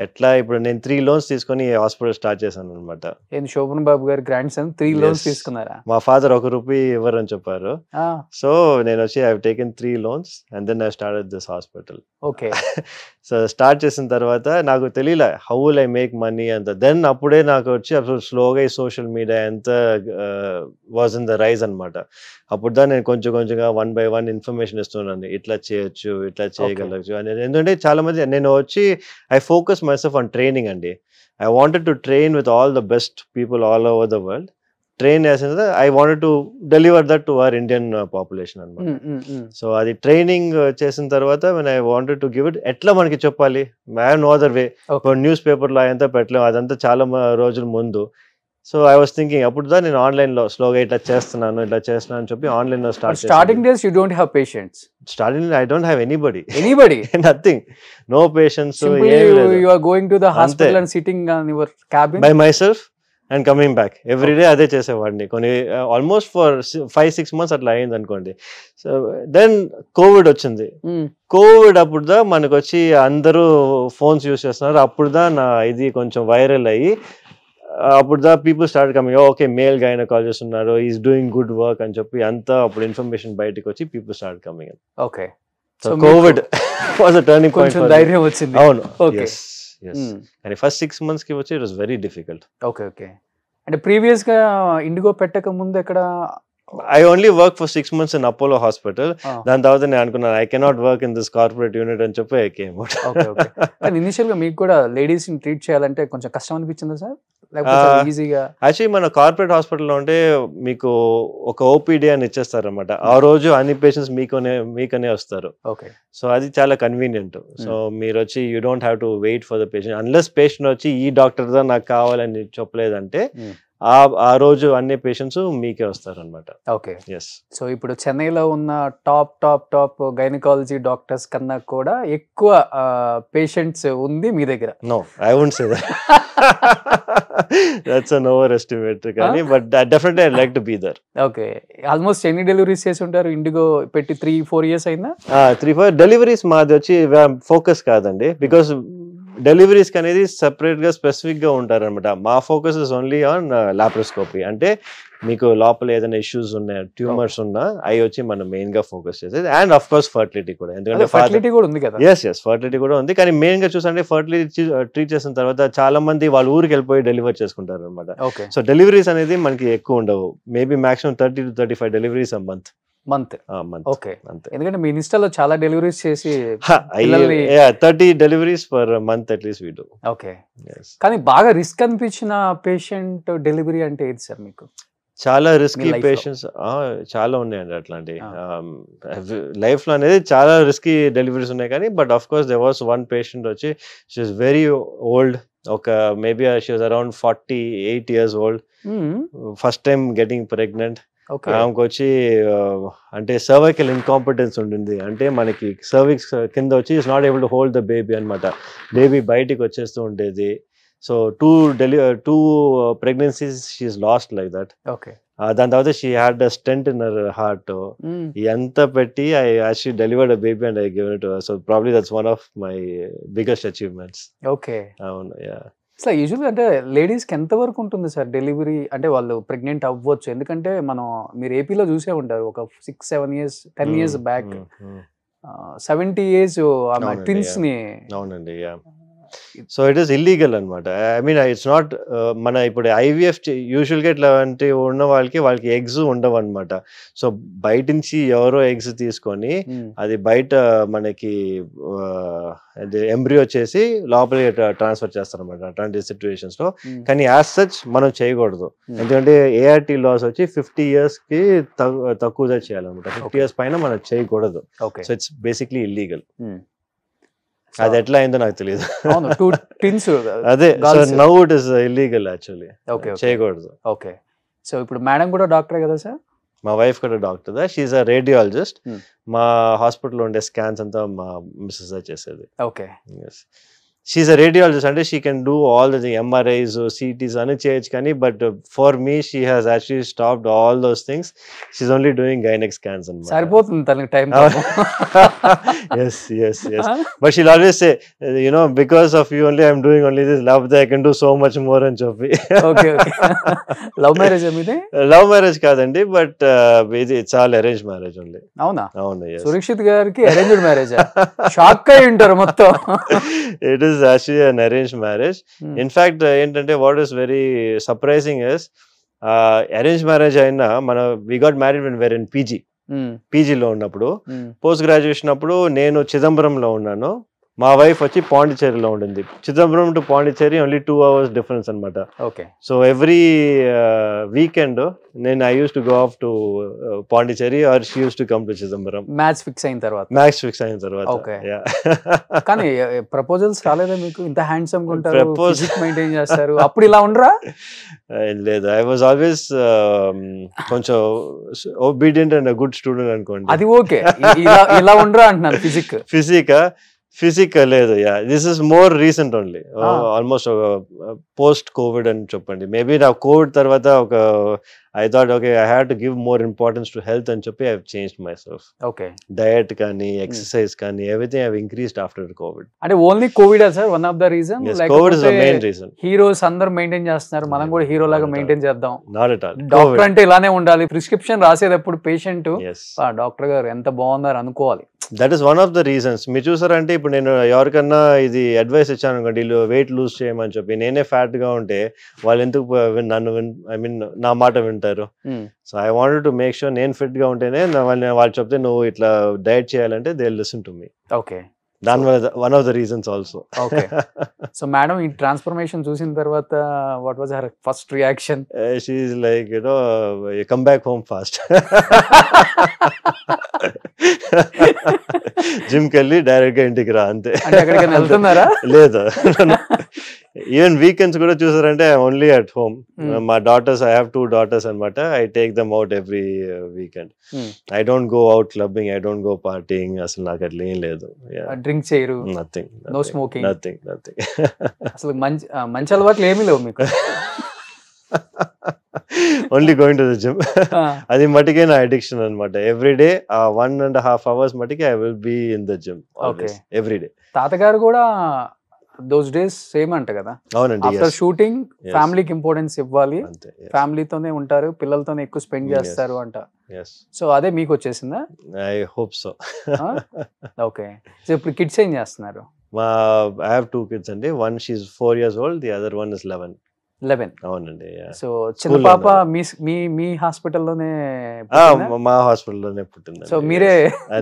ఎట్లా ఇప్పుడు నేను 3 loans తీసుకొని హాస్పిటల్ స్టార్ట్ చేశాను అనమాట. శోభన్ బాబు గారి గ్రాండ్ సన్ 3 loans తీసుకున్నారా? మా ఫాదర్ ₹1 ఇవ్వరని చెప్పారు. సో నేను వచ్చి I have taken 3 loans and then I started this hospital. Okay. So start చేసిన తర్వాత నాకు తెలియలే how will I make money అంత. దెన్ అప్పుడే నాకు వచ్చి అప్పుడు స్లోగా ఈ సోషల్ మీడియా ఎంత వాజ్ ఇన్ ద రైజ్ అనమాట. అప్పుడు దా నేను కొంచెంగా 1 by 1 ఇన్ఫర్మేషన్ ఇస్తున్నాను, ఇట్లా చేయొచ్చు, ఇట్లా చేయగలచ్చు అని. ఎందుకంటే చాలా మంది నేను వచ్చి I focus myself on training అండి. I wanted to train with all the best people all over the world. Train as in I wanted to deliver that to our Indian population అనమాట. సో అది training చేసిన తర్వాత when I wanted to give it, ఎట్లా మనకి చెప్పాలి, I have no other way. News పేపర్లో అదంతా పెట్టలేము, అదంతా చాలా రోజుల ముందు. సో ఐ వాస్ థింకింగ్ అప్పుడు దా నేను ఆన్లైన్ లో స్లోగా ఇట్లా చేస్తున్నాను అని చెప్పి ఆన్లైన్ లో starting days you don't have patients. Starting I don't have anybody nothing, no patients. You are going to the hospital and sitting on your cabin by myself and coming back every day. అదే చేసేవాడిని కొన్ని almost for 5-6 months అట్లా అయింది అనుకోండి. So then Covid వచ్చింది. Covid అప్పుడు దా మనకు వచ్చి అందరూ ఫోన్స్ యూస్ చేస్తున్నారు. అప్పుడు దా నా ఇది కొంచెం వైరల్ అయ్యి అప్పుడు దా people start coming, okay male gynaecologist ఉన్నారు, ఈస్ డూయింగ్ గుడ్ వర్క్ అని చెప్పి అంతా అప్పుడు ఇన్ఫర్మేషన్ బయటకు వచ్చి people start coming. Okay. So Covid was a turning point. ధైర్యం వచ్చింది. అవును. కానీ ఫస్ట్ 6 months కి వచ్చి it was very difficult. Okay. అంటే ప్రీవియస్ గా ఇండిగో పెట్టక ముందు ఎక్కడ I only work for 6 months in Apollo Hospital. దాని తర్వాత నేను అనుకున్నాను I cannot work in this corporate unit అని చెప్పి I came out. Okay okay. కానీ ఇనిషియల్ గా మీకు కూడా లేడీస్ ని ట్రీట్ చేయాలంటే కొంచెం కష్టం అనిపించిందా సార్, లేకపోతే ఈజీగా? యాక్చువల్లీ మన కార్పొరేట్ హాస్పిటల్లో ఉంటే మీకు ఒక ఓపీడీ అని ఇచ్చేస్తారు అనమాట. ఆ రోజు అన్ని పేషెంట్స్ మీకనే వస్తారు. ఓకే. సో అది చాలా కన్వీనియంట్. సో మీరు వచ్చి you don't have to wait for the patient unless patient వచ్చి ఈ డాక్టర్ దా నాకు కావాలని చెప్పలేదంటే ఆ రోజు అన్ని పేషెంట్స్ మీకే వస్తారు అనమాట. ఓకే. సో ఇప్పుడు చెన్నైలో ఉన్న టాప్ గైనకాలజీ డాక్టర్స్ కన్నా కూడా ఎక్కువ పేషెంట్స్ ఉంది మీ దగ్గర? No, I won't say that. That's an over estimate కానీ but definitely I like to be there. Okay. Almost ఎన్ని డెలివరీస్ చేసి ఉంటారు ఇండిగో పెట్టి? 3-4 years అయిందా? 3-4 డెలివరీస్ మాది వచ్చి ఫోకస్ కాదండి, బికాస్ డెలివరీస్ అనేది సెపరేట్ గా స్పెసిఫిక్ గా ఉంటారు అనమాట. మా focus is only on laparoscopy. అంటే మీకు లోపల ఏదైనా ఇష్యూస్ ఉన్నాయి, ట్యూమర్స్ ఉన్నా అవి వచ్చి మనం మెయిన్ గా ఫోకస్ చేసేది. అండ్ ఆఫ్ కోర్స్ ఫర్టిలిటీ కూడా, ఎందుకంటే ఫర్టిలిటీ కూడా ఉంది కదా. ఎస్ ఫర్టిలిటీ కూడా ఉంది. కానీ మెయిన్ గా చూసంటే ఫర్టిలిటీ ట్రీట్ చేసిన తర్వాత చాలా మంది వాళ్ళ ఊరికి వెళ్ళిపోయి డెలివర్ చేసుకుంటారు అనమాట. సో డెలివరీస్ అనేది మనకి ఎక్కువ ఉండవు. Maybe maximum 30 to 35 deliveries a month. Okay. ఎందుకంటే మీ ఇన్స్టాలో చాలా డెలివరీస్ చేసి 30 deliveries per month at least we do. Okay. కానీ బాగా రిస్క్ అనిపించిన పేషెంట్ డెలివరీ అంటే ఏది సార్ మీకు? చాలా రిస్కీ పేషెంట్స్ చాలా ఉన్నాయండి అట్లాంటి లైఫ్ లో అనేది చాలా రిస్కీ డెలివరీస్ ఉన్నాయి. కానీ but of course there was one patient వచ్చి షీ ఇస్ వెరీ ఓల్డ్, ఒక maybe she was around 48 years old, first time getting pregnant. ఆమెకు వచ్చి అంటే సర్వైకల్ ఇన్కాంపిటెన్స్ ఉండింది. అంటే మనకి సర్విక్స్ కింద వచ్చి it's not able to hold the baby అనమాట. బేబీ బయటికి వచ్చేస్తూ ఉండేది. So 2 pregnancies she's lost like that. Okay. దాని తర్వాత she had a stent in her heart. ఎంత పెట్టి I actually delivered a baby and I give it. So probably that's one of my biggest achievements. Okay. అవును. Yeah. So యూజువల్గా అంటే లేడీస్కి ఎంత వరకు ఉంటుంది సార్ డెలివరీ? అంటే వాళ్ళు ప్రెగ్నెంట్ అవ్వచ్చు, ఎందుకంటే మీరు ఏపీలో చూసే ఉంటారు ఒక 6-7 years 10 years back 70 years twins ని. అవునండి. సో ఇట్ ఈస్ ఇల్లీగల్ అనమాట. ఐ మీన్ ఇట్స్ నాట్ మన ఇప్పుడు ఐవీఎఫ్ యూజువల్గా ఇట్లాంటి ఉన్న వాళ్ళకి ఎగ్స్ ఉండవు అనమాట. సో బయట నుంచి ఎవరో ఎగ్స్ తీసుకొని అది బయట మనకి అది ఎంబ్రియో వచ్చేసి లోపలికి ట్రాన్స్ఫర్ చేస్తారు అనమాట అట్లాంటి సిచ్యువేషన్స్ లో. కానీ యాజ్ సచ్ మనం చేయకూడదు, ఎందుకంటే ఏఆర్టీ లాస్ వచ్చి 50 years కి తక్కువ చేయాలన్నమాట. 50 years పైన మనం చేయకూడదు. So it's basically illegal. అది ఎట్లా అయిందో నాకు తెలియదు. అదే now it is illegal actually. చేయకూడదు. ఓకే. సో ఇప్పుడు మేడం కూడా డాక్టర్ కదా సార్? మా వైఫ్ కూడా doctor. She is a radiologist. మా హాస్పిటల్లో ఉండే స్కాన్స్ అంతా మా మిస్సెస్ చేసేది. ఓకే. షీఈస్ అ రేడియాలజిస్ట్, అంటే she can do all the MRIs CTs అని చేయొచ్చు. కానీ but for me she has actually stopped all those things. She is only doing gynaec scans అన్నమాట. సరిపోతుంది తనకి time. yes but she'll always say, you know, because of you only I'm doing only this, love that I can do so much more అని చెప్పి. Okay. Love marriage మీదే? Love marriage కాదండి, but ఇది it's all arrange marriage only. అవునా? అవును. సురక్షిత్ గారికి arranged marriage? Shock అయి ఉంటారు మొత్తం. It is actually an arranged marriage. In fact, ఏంటంటే what is very surprising is arranged marriage అయినా we got married when we were in పీజీలో ఉన్నప్పుడు. పోస్ట్ గ్రాడ్యుయేషన్ అప్పుడు నేను చిదంబరంలో ఉన్నాను, మా వైఫ్ వచ్చి పాండిచ్చేరిలో ఉండింది. Chidambaram to Pondicherry only 2 hours difference అనమాట. ఓకే. సో ఎవ్రీ వీకెండ్ నేను I use to go off to Pondicherry or she use to come to Chidambaram. Match fix అయిన తర్వాత. ఓకే. కానీ ప్రపోజల్స్ రాలేదా మీకు? ఇంత హ్యాండ్సమ్ గా ఉంటారు, ఫిజిక్ మెయింటైన్ చేస్తారు, అప్పుడు ఇలా ఉండరా? లేదు, ఐ వాజ్ ఆల్వేస్ కొంచెం ఒబీడియంట్ అండ్ గుడ్ స్టూడెంట్ అనుకోండి. అది ఓకే. ఇలా ఉండరా అంటున్నాను. ఫిజిక్ లేదు. Yeah, this is more recent only. Almost post Covid అని చెప్పండి. మేబీ నా కోవిడ్ తర్వాత I thought, okay, I had to give more importance to health and చెప్పి I've changed myself. Okay. Diet కానీ exercise కానీ everything I've increased after COVID. అంటే only Covid sir one of the reason? Yes, COVID is the main reason. Heroes అందరూ maintain చేస్తున్నారు, మనం కూడా hero లాగా maintain చేద్దాం. Not at all. డాక్టర్ అంటే ఇలానే ఉండాలి. ప్రిస్క్రిప్షన్ రాసేటప్పుడు పేషెంట్ డాక్టర్ గారు ఎంత బాగున్నారు అనుకోవాలి. That is one of the reasons. మీరు చూసారంటే ఇప్పుడు నేను ఎవరికన్నా ఇది అడ్వైస్ ఇచ్చాను అనుకోండి, వెయిట్ లూజ్ చేయమని చెప్పి, నేనే ఫ్యాట్ గా ఉంటే వాళ్ళు ఎందుకు నా మాట వింటారు? అంటారు. So I wanted to make sure నేను ఫిట్ గా ఉంటేనే వాళ్ళు చెప్తే నువ్వు ఇట్లా డైట్ చేయాలంటే they listen to me. Okay, దాని one of the reasons also. Okay. So madam ఈ ట్రాన్స్ఫర్మేషన్ చూసిన తర్వాత what was her first reaction? She is like come back home fast. Gym కి వెళ్ళి డైరెక్ట్ గా ఇంటికి రా అంతే. వెళ్తున్నారా? లేదు, ఈవెన్ వీకెండ్స్ కూడా చూసారంటే ఓన్లీ అట్ హోమ్. మా డాటర్స్, ఐ హావ్ 2 daughters అనమాట. I take them out every weekend. I don't go out clubbing, I don't go partying. అసలు నాకు అట్లా ఏం లేదు. డ్రింక్ చేయరు? నథింగ్. No smoking? నథింగ్. అసలు మంచి అలవాట్లు ఏమీ లేవు మీకు? Only going to the gym. అది మటుకే నా అడిక్షన్ అనమాట. ఎవ్రీ డే 1.5 hours మటుకే I will be in the gym every day. తాతగారు కూడా దోస్ డేస్ సేమ్ అంట కదా? అవునండి. ఆఫ్టర్ షూటింగ్ ఫ్యామిలీకి ఇంపార్టెన్స్ ఇవ్వాలి, ఫ్యామిలీతోనే ఉంటారు, పిల్లలతోనే ఎక్కువ స్పెండ్ చేస్తారు అంట. సో అదే మీకు వచ్చేసిందా? I hope so. ఓకే. సో ఇప్పుడు కిడ్స్ ఏం చేస్తున్నారు? ఐ హావ్ 2 kids అండి. One she's 4 years old, the other one is 11. అవునండి. సో చిన్న పాప మీ హాస్పిటల్లోనే? మా హాస్పిటల్లోనే పుట్టింది. సో మీరే?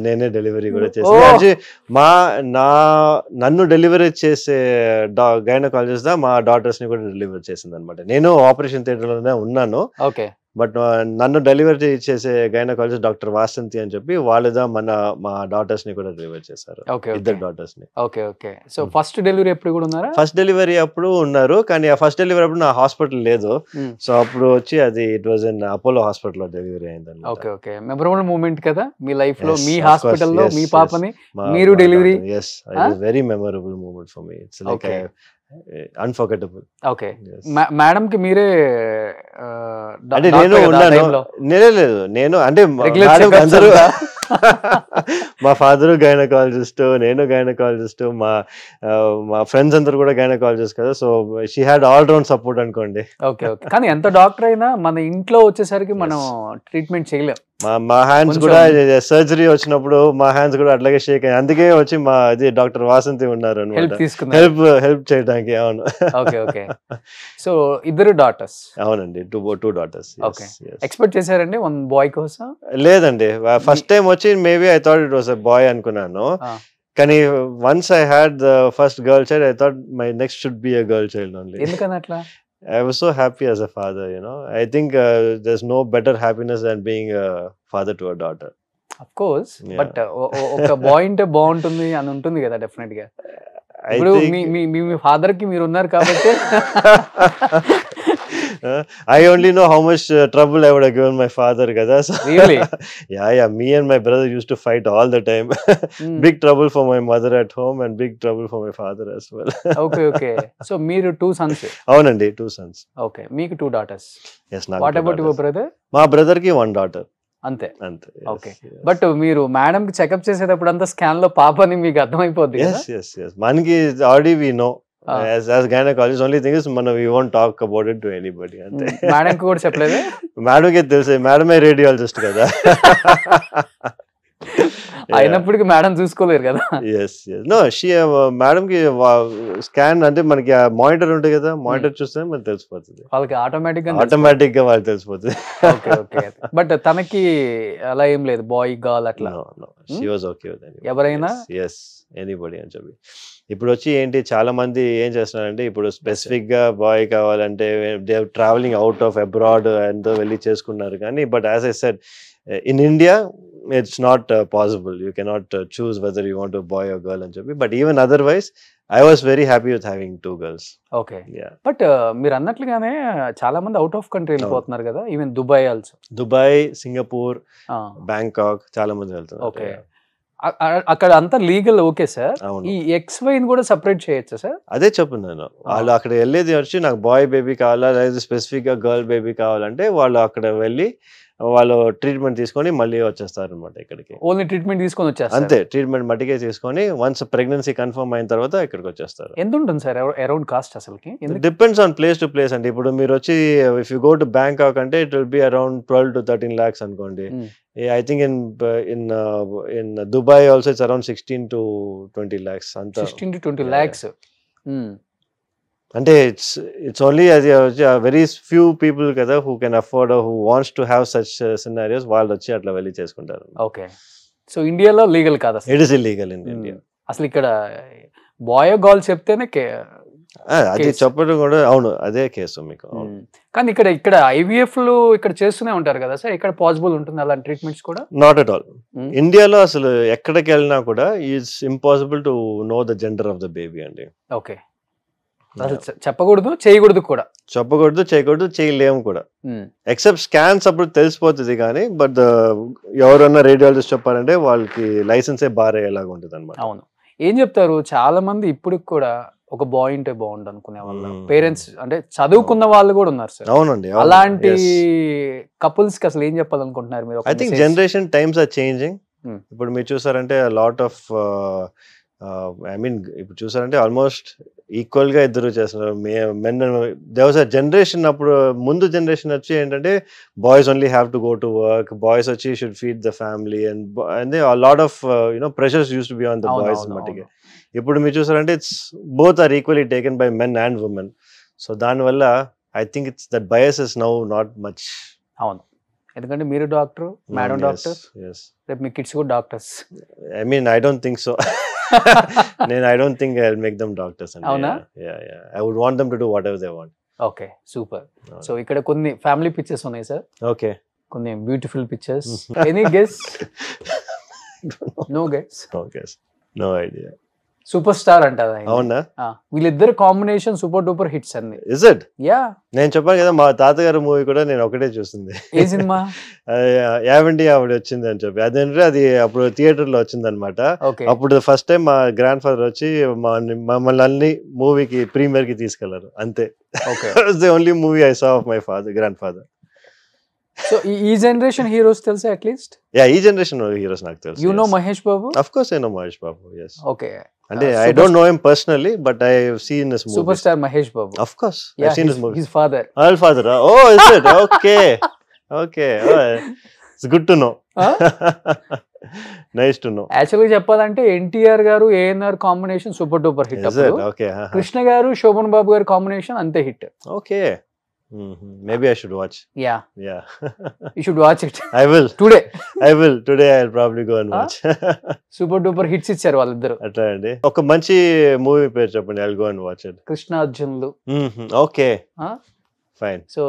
నేనే డెలివరీ కూడా చేసి నన్ను డెలివరీ చేసే గైనకాలజిస్ట్ మా డాటర్స్ ని కూడా డెలివరీ చేసింది అనమాట. నేను ఆపరేషన్ థియేటర్ లోనే ఉన్నాను. ఓకే. బట్ నన్ను డెలివరీ చేసే గైనకాలజిస్ట్ డాక్టర్ వాసంతి అని చెప్పి వాళ్ళదా మా డాటర్స్ ని కూడా డెలివరీ చేశారు. ఇద్దరు డాటర్స్ ని. Okay, okay. So first delivery ఎప్పుడు కూడా ఉన్నారా? ఫస్ట్ డెలివరీ అప్పుడు ఉన్నారు, కానీ ఆ ఫస్ట్ డెలివరీ అప్పుడు నా హాస్పిటల్ లేదు. సో అప్పుడు వచ్చి అది it was in Apollo hospital లో డెలివరీ అయింది. Okay, okay. మెమరబుల్ మూమెంట్ కదా మీ లైఫ్ లో, మీ హాస్పిటల్లో మీ పాపని మీరు delivery? yes, it is very memorable moment for me. It's like unforgettable. Okay. Madam కి మీరే అంటే నేను ఉన్నాను? లేదు, నేను అంటే అందరూ మా ఫాదర్ గైనకాలజిస్ట్, నేను గైనకాలజిస్ట్, మా ఫ్రెండ్స్ అందరు కూడా గైనకాలజిస్ట్ కదా. So she had all round support అనుకోండి. Okay, okay. కానీ ఎంత డాక్టర్ అయినా మన ఇంట్లో వచ్చేసరికి మనం ట్రీట్మెంట్ చేయలేం. మా హ్యాండ్స్ కూడా సర్జరీ వచ్చినప్పుడు మా హ్యాండ్స్ కూడా అట్లాగే షేక్ అయ్యాయి. అందుకే వచ్చి మా ఇది డాక్టర్ వాసంతి ఉన్నారు హెల్ప్ చేయడానికి. అవును. Okay, okay. సో ఇద్దరు డాటర్స్? అవునండి, టూ డాటర్స్. ఓకే. ఎక్స్పెక్ట్ చేశారండి వన్ బాయ్ కోసం? లేదండి, ఫస్ట్ టైం వచ్చి maybe I thought it was a boy అనుకున్నాను. కానీ once I had the first girl child, I thought my next should be a girl child only. ఎందుకని అట్లా? I was so happy as a father, I think there's no better happiness than being a father to a daughter. Of course, but ఒక bye అంటే బాగుంటుంది అని ఉంటుంది కదా definite గా. ఇప్పుడు మీ ఫాదర్ కి మీరు ఉన్నారు కాబట్టి I only know how much trouble I would have given my father kada. So really? yeah, me and my brother used to fight all the time. Big trouble for my mother at home and big trouble for my father as well. Okay, okay. So మీరు 2 sons? అవునండి, 2 sons. Okay, మీకు 2 daughters. Yes, నాకు. What about your brother? మా brother కి 1 daughter. అంతే. Okay. But మీరు madam కి checkup చేసేటప్పుడు అంతా స్కాన్ లో పాపని మీకు అర్థమైపోద్ది కదా? Yes. మనకి already we know. As gynecologist, only thing is we won't talk about it to anybody. Madam కి కూడా చెప్పలేదు? మేడం కి తెలుసు, మేడమే రేడియాలజిస్ట్ కదా. అయినప్పటికీ మేడం చూసుకోలేరు కదా? నో, మేడం కి స్కాన్ అంటే మనకి మానిటర్ ఉంటుంది కదా, మానిటర్ చూస్తే మనకి తెలిసిపోతుంది. వాళ్ళకి ఆటోమేటిక్ గా వాళ్ళకి తెలిసిపోతుంది. Okay, okay. బట్ తనకి అలా ఏం లేదు, బాయ్ గర్ల్ అట్లా? షీ వాజ్ ఓకే విత్ ఎవరైనా? yes, anybody అని చెప్పి. ఇప్పుడు వచ్చి ఏంటి, చాలా మంది ఏం చేస్తున్నారంటే ఇప్పుడు స్పెసిఫిక్ గా బాయ్ కావాలంటే they are travelling out of abroad ఎంతో వెళ్ళి చేసుకున్నారు. కానీ but as I said, in India it's not possible. You cannot choose whether you want boy or girl అని చెప్పి. But even otherwise I was very happy with having 2 girls. Okay. But మీరు అన్నట్లుగానే చాలా మంది అవుట్ ఆఫ్ కంట్రీ వెళ్ళిపోతున్నారు కదా, even Dubai also. Dubai, Singapore, Bangkok చాలా మంది వెళ్తున్నారు. ఓకే. అక్కడ అంతా లీగల్ ఓకే సార్. ఈ XY కూడా సెపరేట్ చేయొచ్చా సార్? అదే చెప్తున్నాను, వాళ్ళు అక్కడ వెళ్ళేది వచ్చి నాకు బాయ్ బేబీ కావాలా లేదా స్పెసిఫిక్ గా గర్ల్ బేబీ కావాలంటే వాళ్ళు అక్కడ వెళ్ళి వాళ్ళు ట్రీట్మెంట్ తీసుకొని మళ్ళీ వచ్చేస్తారు అనమాట ఇక్కడికి. ఓన్లీ ట్రీట్మెంట్ తీసుకొని వచ్చేస్తారు అంతే, ట్రీట్మెంట్ మట్టికే తీసుకొని వన్స్ ప్రెగ్నెన్సీ కన్ఫర్మ్ అయిన తర్వాత ఇక్కడికి వచ్చేస్తారు. ఎంత ఉంటుంది సార్ అరౌండ్ కాస్ట్ అసలుకి? Depends on place to place అండి. ఇప్పుడు మీరు వచ్చి if you go to Bangkok అంటే it will be around 12 to 13 lakhs అనుకోండి. I think in Dubai also it's around 16 to 20 lakhs. 16 to 20 lakhs. అంటే ఇట్స్ ఓన్లీ అది very few people కదా who can afford who wants to have such scenarios వాళ్ళు వచ్చి అట్లా వెళ్ళి చేసుకుంటారు. Okay. So ఇండియాలో లీగల్ కాదు అసలు. It is illegal in India. అసలు ఇక్కడ బాయ్ గర్ల్ చెప్తేనే అది చెప్పడం కూడా అవును అదే కేసు మీకు. కానీ ఇక్కడ IVF లు ఇక్కడ చేస్తూనే ఉంటారు కదా సార్, ఇక్కడ పాసిబుల్ ఉంటుంది అలాంటి ట్రీట్మెంట్స్ కూడా? Not at all. ఇండియాలో అసలు ఎక్కడికి వెళ్ళినా కూడా it's impossible to know the gender of the baby అండి. ఓకే. అసలు చెప్పకూడదు, చేయకూడదు కూడా. చెప్పకూడదు, చేయకూడదు, చేయలేము కూడా. ఎక్సెప్ట్ స్కాన్స్ అప్పుడు తెలిసిపోతుంది కానీ బట్ ఎవరన్నా రేడియాలజిస్ట్ చెప్పారంటే వాళ్ళకి లైసెన్సే బార్ అయ్యేలాగా ఉంటుంది అనమాట. అవును. ఏం చెప్తారు చాలా మంది ఇప్పుడు కూడా ఒక బాయ్ ఉంటే బాగుండు అనుకునే వాళ్ళు, పేరెంట్స్ అంటే చదువుకున్న వాళ్ళు కూడా ఉన్నారు సార్. అవునండి. అలాంటి కపుల్స్ కి అసలు ఏం చెప్పాలనుకుంటున్నారు మీరు? I think generation times are changing. ఇప్పుడు మీరు చూసారంటే లాట్ ఆఫ్ ఐ మీన్ ఇప్పుడు చూసారంటే ఆల్మోస్ట్ ఈక్వల్ గా ఇద్దరు చేస్తున్నారు. Men there was a generation, అప్పుడు ముందు జనరేషన్ వచ్చి ఏంటంటే boys only have to go to work, boys వచ్చి should feed the family and lot of pressures use to be on the boys మట్టికి. ఇప్పుడు మీరు చూసారంటే it's both are equally taken by men and women. So దానివల్ల I think it's that bias is now not much. అవును, ఎందుకంటే మీరు doctor, madam doctor, రేపు మీ కిడ్స్ కూడా doctors. I mean I don't think so. I don't think I'll make them doctors. Avuna? Yeah. I would want them to do whatever they want. Okay, super. So ikkada konni family pictures unnai sir. Okay. Konni beautiful pictures. Any guess? No guess. No guess. No idea. Super star అంటారు ఆయన. అవునా? వీళ్ళిద్దరు combination super duper hits అన్ని. Is it? Yeah. నేను చెప్పాను కదా మా తాతగారు మూవీ కూడా నేను ఒకటే చూస్తుంది. ఏ సినిమా? యావండి ఆవిడ వచ్చింది అని చెప్పి అదేంటే అది అప్పుడు థియేటర్ లో వచ్చింది అనమాట. అప్పుడు ఫస్ట్ టైం మా గ్రాండ్ ఫాదర్ వచ్చి మమ్మల్ని అన్ని మూవీకి ప్రీమియర్ కి తీసుకెళ్లారు అంతే. The only movie I saw of my grand father. So ఈ జనరేషన్ హీరోస్ తెలుసా అట్లీస్ట్? ఈ జనరేషన్ హీరోస్ నాకు తెలుసు. You know Mahesh Babu? Of course I know Mahesh Babu. yes. Okay. అంటే I don't know him personally but I have seen his movies. Superstar Mahesh Babu. Of course. I've seen his movies. His father. Her father. Oh, is it? Okay. Okay. Oh, it's good to know. Nice to know. Actually చెప్పాలంటే ఎన్టీఆర్ గారు ANR combination super duper hit. Okay. Krishna గారు శోభన్ బాబు గారు combination అంతే hit. Okay. Maybe I should watch. Yeah. You should watch it. I will. Today. I will. Today I'll probably go and watch. Super duper hits ఇచ్చారు వాళ్ళిద్దరు. అట్లా అండి. ఒక మంచి movie పేరు చెప్పండి. I'll go and watch it. Krishna అర్జున్లు. Okay. Fine. So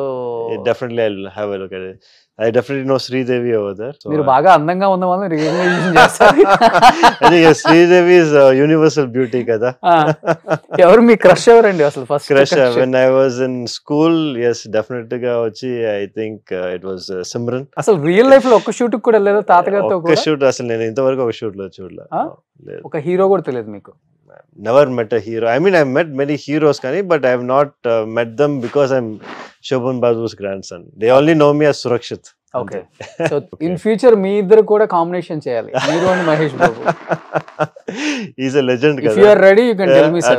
definitely I'll have a look at it. I definitely know Sridevi over there. So మీరు బాగా అందంగా ఉన్న వాళ్ళని రికగ్నైజేషన్ చేస్తారు. I think Sridevi is universal beauty కదా. ఎవరు మీ క్రష్ ఎవరండి అసలు first? Crush when I was in school, yes, definitely గా వచ్చి I think it was Simran. అసలు రియల్ లైఫ్ లో ఒక్క షూట్ కూడా వెళ్ళలేదు తాతగారితో కూడా? ఒక షూట్ అసలు నేను ఇంతవరకు ఒక షూట్ లో చూడలేదు. ఒక హీరో కూడా తెలియదు మీకు? Never met a hero. I mean, I've met many heroes, but I have not met them because I'm Shobhan Babu's grandson. They only know me as Surakshit. Okay. So in future, మీ ఇద్దరు కూడా combination చేయాలి, మీరు and Mahesh Babu. He's a legend. If you are ready, you can tell me sir.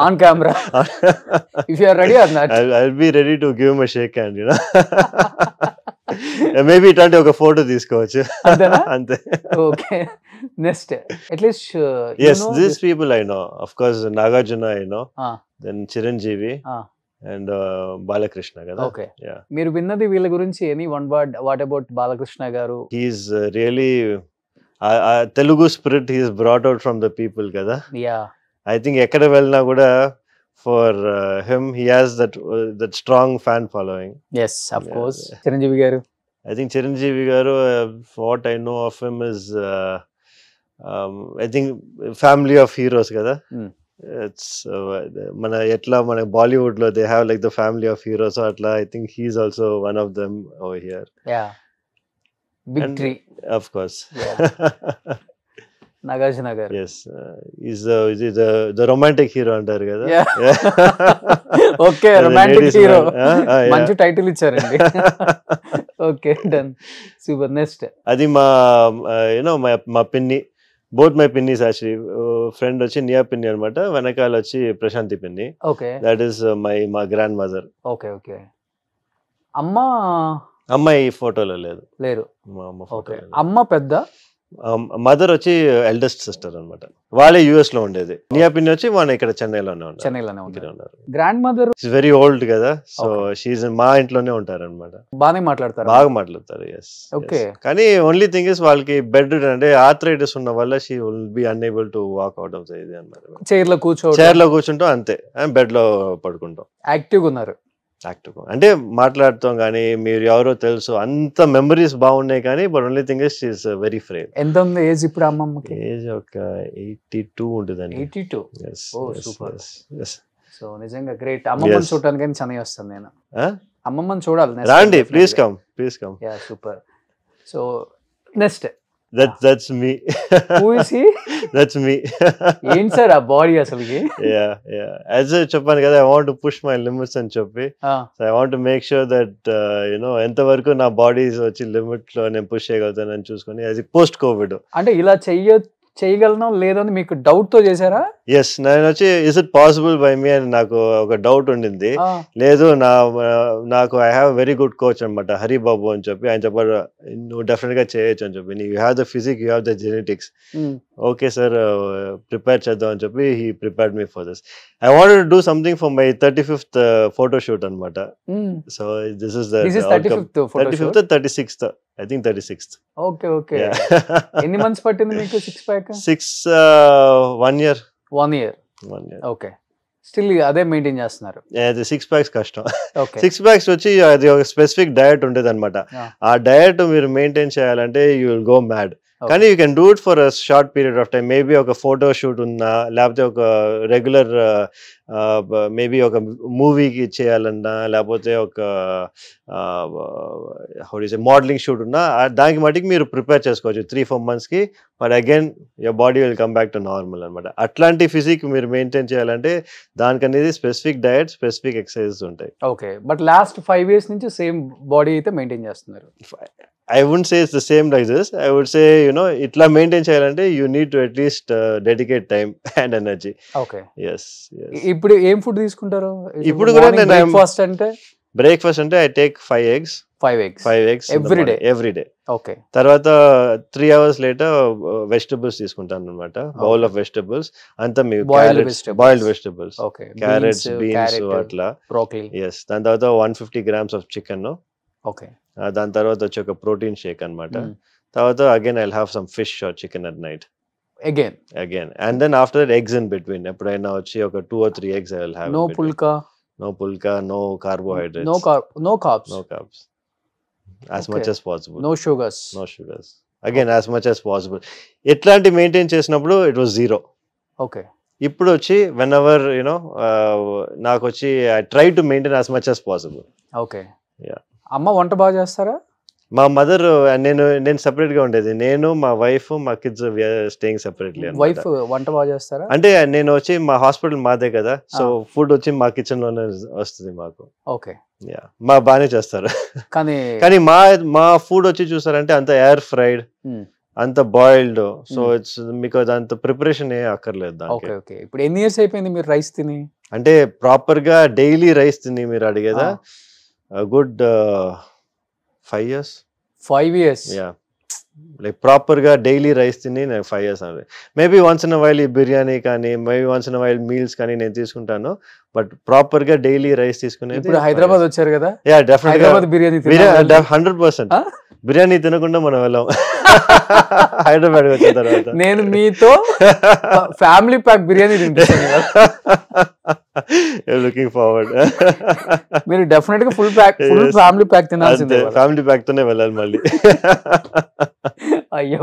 On camera. If you are ready or not. I'll be ready to give him a shake hand, you know. Maybe ఇట్లాంటి ఒక photo తీసుకోవచ్చు అంతే. Okay. Next, at least yes, these people I know. Of course, Nagarjuna I know. Then Chiranjeevi and Balakrishna kada. Okay. Yeah. మీరు విన్నది వీళ్ళ గురించి any one word? What about Balakrishna garu? He is really Telugu spirit he is brought out from the people kada. Yeah. I think ekkada velna kuda for him he has that strong fan following. Yes, of course. Chiranjeevi garu? I think Chiranjeevi garu, what I know of him is I think family of heroes kada. It's mana etla mana Bollywood lo they have like the family of heroes, so atla I think he's also one of them over here. Yeah. Big and, tree. Of course. Yeah. Nagarjuna garu. Yes. He's the romantic hero antaru kada. Yeah. Okay, romantic hero. Manchu title icharanడి. Okay, done. Super. Next. Adi ma you know my pinni, both my pinnis actually. Friend వచ్చి నియా పిన్ని అన్నమాట, వెనకాల వచ్చి ప్రశాంతి పిన్ని. Okay. That is my grandmother. Okay. అమ్మ ఈ ఫోటోలో లేదు. లేరు. మా అమ్మ ఫోటో. అమ్మ పెద్ద, మదర్ వచ్చి ఎల్డెస్ట్ సిస్టర్ అనమాట. వాళ్ళే యుఎస్ లో ఉండేది. నియా పిన్ని వచ్చి మన ఇక్కడ చెన్నైలోనే ఉన్నారు. చెన్నైలోనే ఉన్నారు. గ్రాండ్ మదర్ వెరీ ఓల్డ్ కదా, సో షీఈ్ మా ఇంట్లోనే ఉంటారు అనమాట. బాగా మాట్లాడతారు. బాగా మాట్లాడతారు. ఎస్. ఓకే. కానీ ఓన్లీ థింగ్ ఇస్ వాళ్ళకి బెడ్ అంటే ఆర్థరైటిస్ ఉన్న వల్ల she will be unable to walk out of ఇది అన్నమాట. చైర్ లో కూర్చుంటాం అంతే, బెడ్ లో పడుకుంటాం. యాక్టివ్గా ఉన్నారు. అంటే మాట్లాడుతాం కానీ మీరు ఎవరో తెలుసు, అంత మెమరీస్ బాగున్నాయి కానీ but only thing is she is very frame. ఎంత ఉంది ఏజ్ ఇప్పుడు అమ్మమ్మకి? ఏజ్ ఒక 82 ఉంటుందండి. 82. ఓ సూపర్. సో నిజంగా గ్రేట్. అమ్మమ్మని చూడడానికి చెన్నై వస్తాను నేను. అమ్మమ్మని చూడాలి. రండి, please come. Yeah, super. So next that's me. Who is he? That's me. ఏంటి సార్ ఆ బాడీ అసలుకి? యాజ్ చెప్పాను కదా, I want to push my limits అని చెప్పి, so I want to make sure that ఎంత వరకు నా బాడీ వచ్చి లిమిట్ లో నేను పుష్ చేయగలుగుతానని చూసుకొని, అది పోస్ట్ కోవిడ్ అంటే ఇలా చేయగలను లేదని మీకు డౌట్ తో చేశారా? ఎస్, నేను వచ్చి ఇస్ ఇట్ పాసిబుల్ బై మీ అని నాకు ఒక డౌట్ ఉండింది. లేదు, నాకు I have very good coach అనమాట, హరిబాబు అని చెప్పి. ఆయన చెప్పారు నువ్వు డెఫినెట్ గా చేయొచ్చు అని చెప్పి. You have the physique, you have the genetics. Okay sir, prepare చేద్దాం అని చెప్పి he prepared me for this. I wanted to do something for my 35th photo shoot అనమాట. So this is the 35th 36th, I think 36th. Okay. ఎన్ని months పట్టింది మీకు 6 pack? 1 year. 1 year. Okay. Still అదే maintain చేస్తున్నారు? అది 6 packs కష్టం. 6 packs వచ్చి అది ఒక స్పెసిఫిక్ డయట్ ఉండేది అనమాట. ఆ డయట్ మీరు మెయింటైన్ చేయాలంటే యూ విల్ గో మ్యాడ్. కానీ you can do it for a short period of time. Maybe ఒక ఫోటో షూట్ ఉన్నా, లేకపోతే ఒక రెగ్యులర్ మేబీ ఒక మూవీకి చేయాలన్నా, లేకపోతే ఒక మోడలింగ్ షూట్ ఉన్నా, దానికి మటుకు మీరు ప్రిపేర్ చేసుకోవచ్చు 3-4 monthsకి. But again your body will come back to normal అనమాట. అట్లాంటి ఫిజిక్ మీరు మెయింటైన్ చేయాలంటే దానికనేది స్పెసిఫిక్ డయట్, స్పెసిఫిక్ ఎక్సర్సైజెస్ ఉంటాయి. ఓకే. బట్ లాస్ట్ 5 years నుంచి సేమ్ బాడీ అయితే మెయింటైన్ చేస్తున్నారు? I wouldn't say it's the same like this. I would say, itla maintain cheyalante you need to at least dedicate time and energy. Okay. Yes. Ippudu em food teeskuntaru? Ippudu kuda nenu breakfast ante I take 5 eggs. 5 eggs every day. Okay. Tarvata 3 hours later vegetables teeskuntanu annamata. Bowl of vegetables anta me boiled vegetables. Okay. Carrots, beans atla. Broccoli. Yes. Dan tarvata 150 grams of chicken. Okay. దాని తర్వాత వచ్చి ఒక protein shake అనమాట. తర్వాత again I will have some fish or chicken at night again and then after that eggs in between. ఎప్పుడైనా వచ్చి ఒక 2 or 3 eggs I will have. No pulka, no carbohydrates, no carbs, as much as possible. No sugars again as much as possible. ఎట్లాంటి maintain చేసినప్పుడు it was 0. Okay. ఇప్పుడు వచ్చి when ever నాకు వచ్చి I try to maintain as much as possible. Okay. అమ్మ వంట బాగా చేస్తారా? మా మదర్ నేను సెపరేట్ గా ఉండేది. నేను, మా వైఫ్, మా కిడ్స్ స్టేయింగ్ సెపరేట్లీ. వైఫ్ వంట బాగా చేస్తారా? అంటే నేను వచ్చి మా హాస్పిటల్ మాదే కదా, సో ఫుడ్ వచ్చి మా కిచెన్ లోనే వస్తుంది మాకు. ఓకే. మా బాగానే చేస్తారు. కానీ మా ఫుడ్ వచ్చి చూసారంటే అంత ఎయిర్ ఫ్రైడ్, అంత బాయిల్డ్. సో ఇట్స్ మీకు అంత ప్రిపరేషన్ ఏ అక్కర్లేదు దానికి. ఓకే. ఇప్పుడు ఎన్ని ఇయర్స్ అయిపోయింది మీరు రైస్ తిని? అంటే ప్రాపర్ గా డైలీ రైస్ తిని మీరు అడిగేదా? Good 5 years. 5 years? Yeah. Like proper గా డైలీ రైస్ తిని నేను 5 years అన్నది. మేబీ వన్స్ ఇన్ వైల్ ఈ బిర్యానీ కానీ, maybe once in while meals కానీ నేను తీసుకుంటాను. బట్ ప్రాపర్ గా డైలీ రైస్ తీసుకునేది. ఇప్పుడు హైదరాబాద్ వచ్చారు కదా? Yeah, definitely Hyderabad biryani 100%. బిర్యానీ తినకుండా మనం వెళ్ళాం హైదరాబాద్ వచ్చిన తర్వాత. నేను మీతో ఫ్యామిలీ ప్యాక్ బిర్యానీ తింటాను. Looking forward. మీరు డెఫినెట్ గా ఫుల్ ఫ్యామిలీ ప్యాక్ తినాల్సిందే. ఫ్యామిలీ ప్యాక్ తోనే వెళ్ళాలి మళ్ళీ. అయ్యో,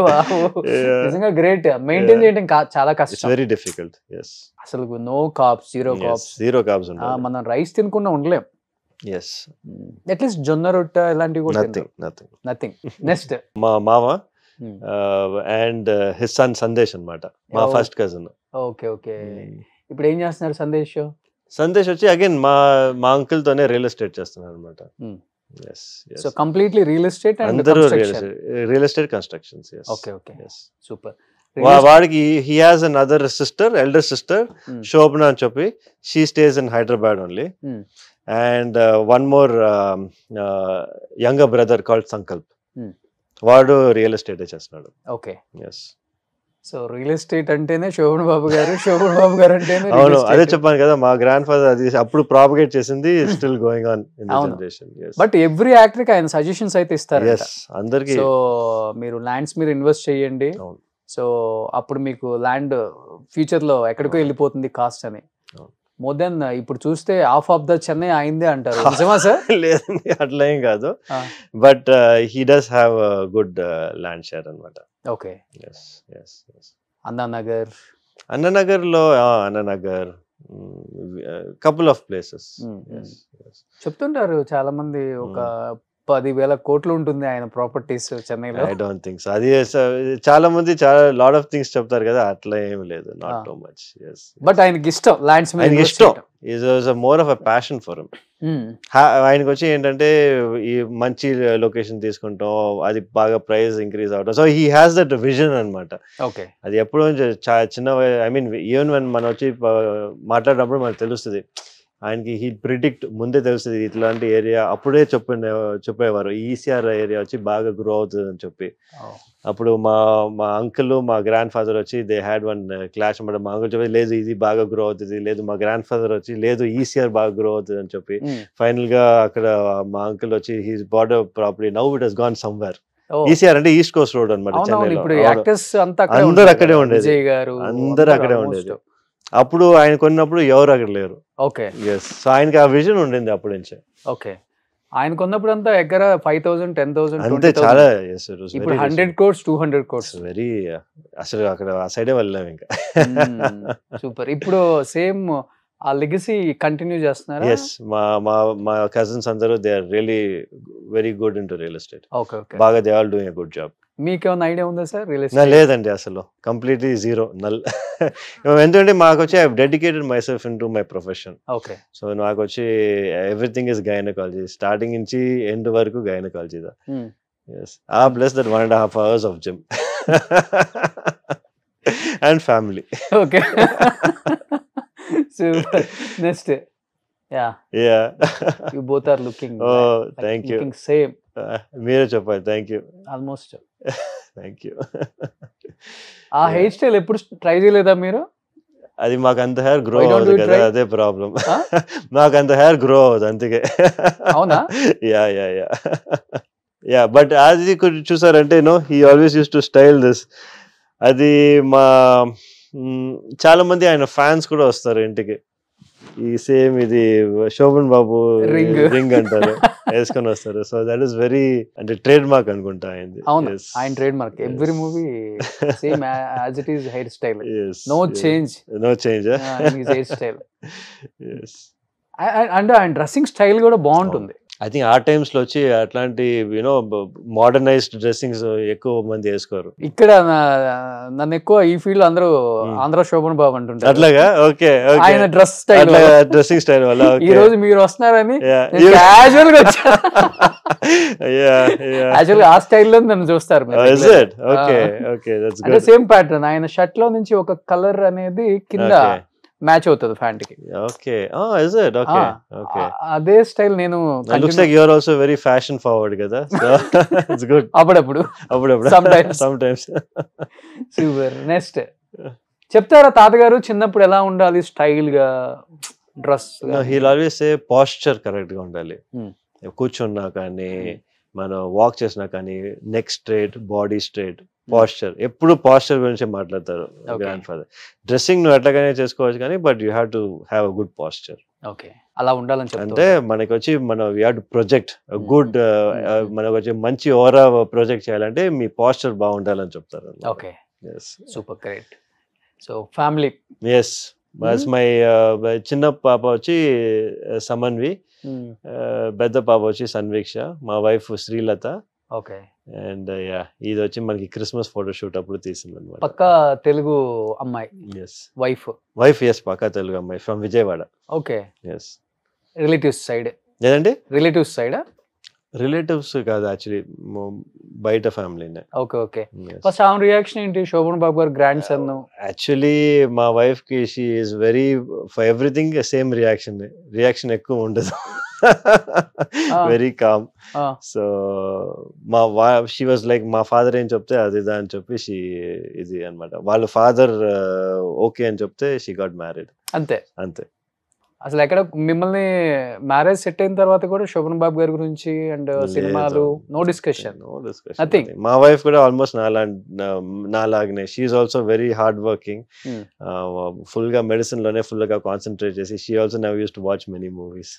నిజంగా గ్రేట్. మెయింటైన్ చేయడం చాలా కష్టం. Very difficult. అసలు నో కార్బ్స్, జీరో కార్బ్స్. మనం రైస్ తినకుండా ఉండలేం. Yes. At least జొన్న రొట్టె ఇలాంటివి కూడా nothing. Next మా మామ అండ్ హిస్ సన్ సందేశ్ అన్నమాట, మా ఫస్ట్ కజిన్. ఓకే. ఇప్పుడు ఏం చేస్తున్నారు సందేశ్? సందేశ్ వచ్చి అగైన్ మా అంకుల్ తోనే రియల్ ఎస్టేట్ చేస్తున్నారు అన్నమాట. So completely real estate and real estate constructions. Okay. Super. వాడికి he has another sister, elder sister Shobhana అని చెప్పి. She stays in Hyderabad only. And one more younger brother called Sankalp. వాడు real estate చేస్తున్నాడు. Okay. Yes. So real estate అంటేనే శోభన్ బాబు గారు, శోభన్ బాబు గారు అంటేనే అవును, అదే చెప్పాను కదా, మా గ్రాండ్ ఫాదర్ అది అప్పుడు ప్రాపగేట్ చేసింది, still going on in the generation. But every actor కి ఆయన సజెషన్స్ అయితే ఇస్తారు. yes అందరికి. సో మీరు ల్యాండ్స్ మీద ఇన్వెస్ట్ చేయండి, అవును. సో అప్పుడు మీకు ల్యాండ్ ఫ్యూచర్ లో ఎక్కడికో వెళ్ళిపోతుంది కాస్ట్ అని. మోర్ దెన్ ఇప్పుడు చూస్తే హాఫ్ ఆఫ్ ద చెన్నై అయిందే అంటారు, నిజమా సార్? లేదండి, అట్లా ఏం కాదు, but he does have good land share అన్నమాట. Okay. yes yes yes. Annanagar, Annanagar లో Annanagar, couple of places. yes yes. చెప్తుంటారు చాలా మంది ఒక 10,000 కోట్లు ఉంటుంది ఆయన ప్రాపర్టీస్ చెన్నైలో. I don't think so. అది చాలా మంది చాలా లాట్ ఆఫ్ థింగ్స్ చెప్తారు కదా, అట్లా ఏం లేదు, not too much. yes. But ఆయనకి ఇష్టం ల్యాండ్స్ మీద, ఆయనకి ఇష్టం, is more of a passion for him. ఆయనకి వచ్చి ఏంటంటే ఈ మంచి లొకేషన్ తీసుకుంటాం, అది బాగా ప్రైస్ ఇంక్రీజ్ అవడం, so he has that vision అనమాట. ఓకే. అది ఎప్పుడు చిన్న, ఐ మీన్ ఈవెన్ మనం వచ్చి మాట్లాడినప్పుడు మనకు తెలుస్తుంది, ఆయనకి హీ ప్రిడిక్ట్ ముందే తెలుస్తుంది ఇట్లాంటి ఏరియా, అప్పుడే చెప్పేవారు ఈసీఆర్ ఏరియా వచ్చి బాగా గ్రో అవుతుంది అని చెప్పి. అప్పుడు మా అంకుల్ మా గ్రాండ్ ఫాదర్ వచ్చి దే హ్యాడ్ వన్ క్లాష్ అనమాట. మా అంకుల్ చెప్పి లేదు ఇది బాగా గ్రో అవుతుంది, లేదు మా గ్రాండ్ ఫాదర్ వచ్చి లేదు ఈసీఆర్ బాగా గ్రో అవుతుంది అని చెప్పి. ఫైనల్ గా అక్కడ మా అంకుల్ వచ్చి he's bought a property, now it has gone somewhere. ECR అంటే ఈస్ట్ కోస్ట్ రోడ్ అనమాట చెన్నైలో. అందరూ అక్కడే ఉండేది, అందరూ అక్కడే ఉండేది. అప్పుడు ఆయన కొన్నప్పుడు ఎవరు అక్కడ లేరు. ఓకే. ఎస్. సో ఆయనకి ఆ విజన్ ఉండింది అప్పటి నుంచే. ఓకే. ఆయన కొన్నప్పుడు అంతా ఎక్కడ 5,000, 10,000 అంతే, చాలా. ఇప్పుడు 100 crores 200 crores వెరీ, అసలు అక్కడ ఆ సైడే వెళ్ళాం ఇంకా. సూపర్. ఇప్పుడు సేమ్ ఆ లెగసీ కంటిన్యూ చేస్తున్నారా? ఎస్. మా కజిన్స్ అందరూ they are really very good in to real estate. Okay okay. బాగా they are doing a good job. మీకేమైనా ఐడియా ఉందా సార్ రియల్ ఎస్టేట్? లేదండి, అసలు కంప్లీట్లీ జీరో, నల్. ఎందుకంటే మాకు వచ్చి I dedicated my self in to my profession. Okay. So నాకు వచ్చి ఎవ్రీథింగ్ ఇస్ గైనకాలజీ, స్టార్టింగ్ నుంచి ఎండ్ వరకు gynaecology. Plus that 1.5 hours of gym and family. Okay. Super. Next. Yeah you both are looking, thank you, same. మీరే చెప్పాలి. Thank you. Almost. Thank you. ఆ hairstyle ఎప్పుడు try చేయలేదా మీరు? అది మాకు అంత హెయిర్ గ్రో అవ్వదు కదా, అదే ప్రాబ్లం. మాకు అంత హెయిర్ గ్రో అవ్వదు, అందుకే. అవునా? యా బట్ అది చూసారంటే he always use to style this. అది చాలా మంది ఆయన ఫ్యాన్స్ కూడా వస్తారు ఇంటికి, ఈ సేమ్ ఇది శోభన్ బాబు రింగ్ అంటారు వేసుకొని వస్తారు. సో దట్ ఈస్ వెరీ, అంటే ట్రేడ్ మార్క్ అనుకుంటా ఆయనది. అవును, ఆయన trademark. Every movie same as it is hairstyle, no change hairstyle. And ఆయన డ్రెస్సింగ్ స్టైల్ కూడా బాగుంటుంది. ఐ థింక్ ఆ టైమ్స్ లో వచ్చి అట్లాంటి మోడర్నైజ్డ్ డ్రెస్సింగ్స్ ఎక్కువ మంది వేసుకోరు. ఇక్కడ నన్ను ఎక్కువ ఈ ఫీల్డ్ అందరూ ఆంధ్ర శోభన్ బాబు అంటుంటారు. అట్లాగా? ఓకే. ఆయన డ్రెస్ స్టైల్, డ్రెస్సింగ్ స్టైల్ వల్ల ఈ రోజు మీరు వస్తున్నారని క్యాజువల్ గా వచ్చారు. యాక్చువల్ గా ఆ స్టైల్లో నన్ను చూస్తారు. అంటే సేమ్ ప్యాటర్న్, ఆయన షర్ట్ లో నుంచి ఒక కలర్ అనేది కింద మ్యాచ్ అవుతుంది ప్యాంట్ కి. Okay. Is it? Okay okay. అదే స్టైల్ నేను. Looks like you are also very fashion forward కదా, సో ఇట్స్ గుడ్. అప్పుడప్పుడు సమ్ టైమ్స్. సూపర్. నెక్స్ట్ చెప్తారా తాతగారు చిన్నప్పుడు ఎలా ఉండాలి స్టైల్ గా dress? He will always say posture correct గా ఉండాలి. కూర్చున్నా కానీ, మనం వాక్ చేసినా కానీ, neck straight, body straight, posture. ఎప్పుడు పోస్చర్ గురించి మాట్లాడతారు గ్రాండ్ ఫాదర్. డ్రెస్సింగ్ నువ్వు ఎట్లాగైనా చేసుకోవచ్చు కానీ, but you have to have a good posture. Okay, అలా ఉండాలని. అంటే మనకి వచ్చి మనం we have to project good, మనకు వచ్చి మంచి ఓవరా ప్రొజెక్ట్ చేయాలంటే మీ పోస్చర్ బాగుండాలని చెప్తారు. Okay, super, great. So family. Yes, my చిన్న పాప వచ్చి సమన్వి, పెద్ద పాప వచ్చి సన్వీక్ష, మా వైఫ్ శ్రీలత. ఓకే. అండ్ ఇది వచ్చి మనకి క్రిస్మస్ ఫోటోషూట్ అప్పుడు తీసింది అనమాట. పక్కా తెలుగు అమ్మాయి. ఎస్. వైఫ్ ఎస్, పక్కా తెలుగు అమ్మాయి, from Vijayawada. Okay. Yes. Relatives side? లేదండి, రిలేటివ్స్ సైడ్. రిలేటివ్స్ కాదు, యాక్చువల్లీ బయట ఫ్యామిలీనే. Okay okay. ఫస్ట్ ఆమె రియాక్షన్ ఏంటి? శోభన్ బాబు గారు గ్రాండ్ సన్. యాక్చువల్లీ మా వైఫ్ కి she is very for everything same reaction ఎక్కువ ఉండదు. Very calm. ఆ, సో షీ వాజ్ లైక్ మా ఫాదర్ ఏం చెప్తే అది ఇదా అని చెప్పి ఇది అనమాట. వాళ్ళ ఫాదర్ ఓకే అని చెప్తే షీ గాట్ మ్యారీడ్. అంతే. అంతే. అసలు ఎక్కడ మిమ్మల్ని మ్యారేజ్ సెట్ అయిన తర్వాత కూడా శోభన్ బాబు గారి గురించి అండ్ సినిమాలు no discussion? No discussion. Nothing. మా వైఫ్ కూడా ఆల్మోస్ట్ నాలాగనే. She also very hard working. Full గా మెడిసిన్ లోనే ఫుల్ గా కాన్సన్ట్రేట్ చేసి she also never use to watch many movies.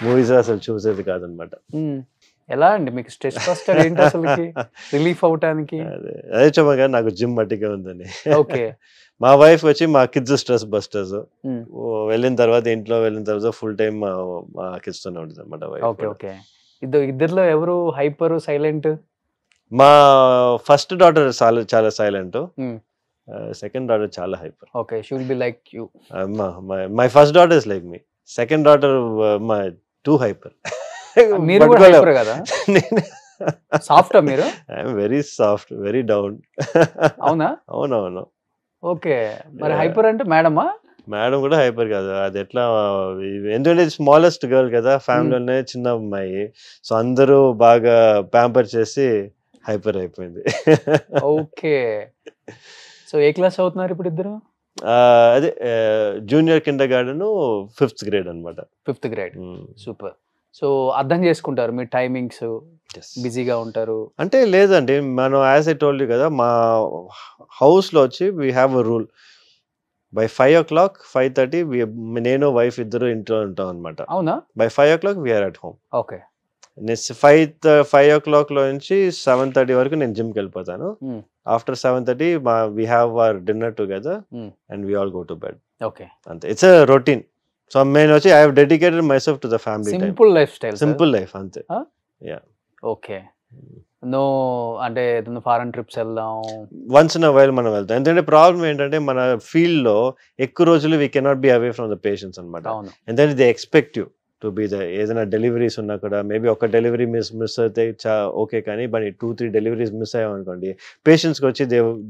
Movies అసలు చూసేది కాదనమాట. ఎలా అండి మీకు స్ట్రెస్ బస్టర్ ఏంటి అసలుకి రిలీఫ్ అవటానికి? అదే చెప్పగా నాకు జిమ్ మట్టిగా ఉందని. ఓకే. మా వైఫ్ వచ్చి మా కిడ్స్ స్ట్రెస్ బస్టర్స్. వెళ్ళిన తర్వాత ఇంట్లో వెళ్ళిన తర్వాత ఫుల్ టైం మా కిడ్స్ తోనే ఉంటుంది అనమాట. Okay okay. ఇద్దరిలో ఎవరు హైపర్ సైలెంట్? మా ఫస్ట్ డాటర్ చాలా సైలెంట్. సెకండ్ డాటర్ చాలా hyper. Okay. She will be like you. My first daughter is like me. Second daughter my two hyper. మీరు కూడా హైపర్ కదా? సాఫ్టా మీరు? I'm very soft, very down. అవునా? అవునవును. Okay. మరి హైపర్ అంటే మేడమా? మేడం కూడా హైపర్ కాదు. అది ఎట్లా, ఎందుకంటే స్మాలెస్ట్ గర్ల్ కదా ఫ్యామిలీలోనే, చిన్న అమ్మాయి. సో అందరూ బాగా ప్యాంపర్ చేసి హైపర్ అయిపోయింది. ఓకే. సో ఏ క్లాస్ అవుతున్నారు ఇప్పుడు ఇద్దరు? అదే junior Kinder garden, 5th grade అనమాట. 5th grade. సూపర్. సో అర్థం చేసుకుంటారు మీ టైమింగ్స్, బిజీగా ఉంటారు అంటే? లేదండి, మనం యాజ్ ఐ టోల్డ్ యూ కదా, మా హౌస్లో వచ్చి we have a rule. By 5 o'clock 5:30 నేను వైఫ్ ఇద్దరు ఇంట్లో ఉంటాం అనమాట. అవునా? By 5 o'clock we are at home. Okay. Next 5 o'clock లో నుంచి 7:30 వరకు నేను జిమ్కి వెళ్ళిపోతాను. After 7:30 we have our dinner together and we all go to bed. Okay. అంతే. It's a routine. సో నేను వచ్చి I have dedicated my self to the family. Simple life style. Simple life అంతే. యా. ఓకే. నో అంటే foreign trips వెళ్దాం once in a while మనం వెళ్తాం. ఎందుకంటే problem ఏంటంటే మన ఫీల్డ్ లో ఎక్కువ రోజులు we cannot be away from the patients అనమాట. ఎందుకంటే they expect you to be the, ఏదైనా డెలివరీస్ ఉన్నా కూడా మేబీ ఒక డెలివరీ మిస్ అయితే ఓకే, కానీ బట్ 2-3 డెలివరీస్ మిస్ అయ్యామనుకోండి, పేషెంట్స్కి వచ్చి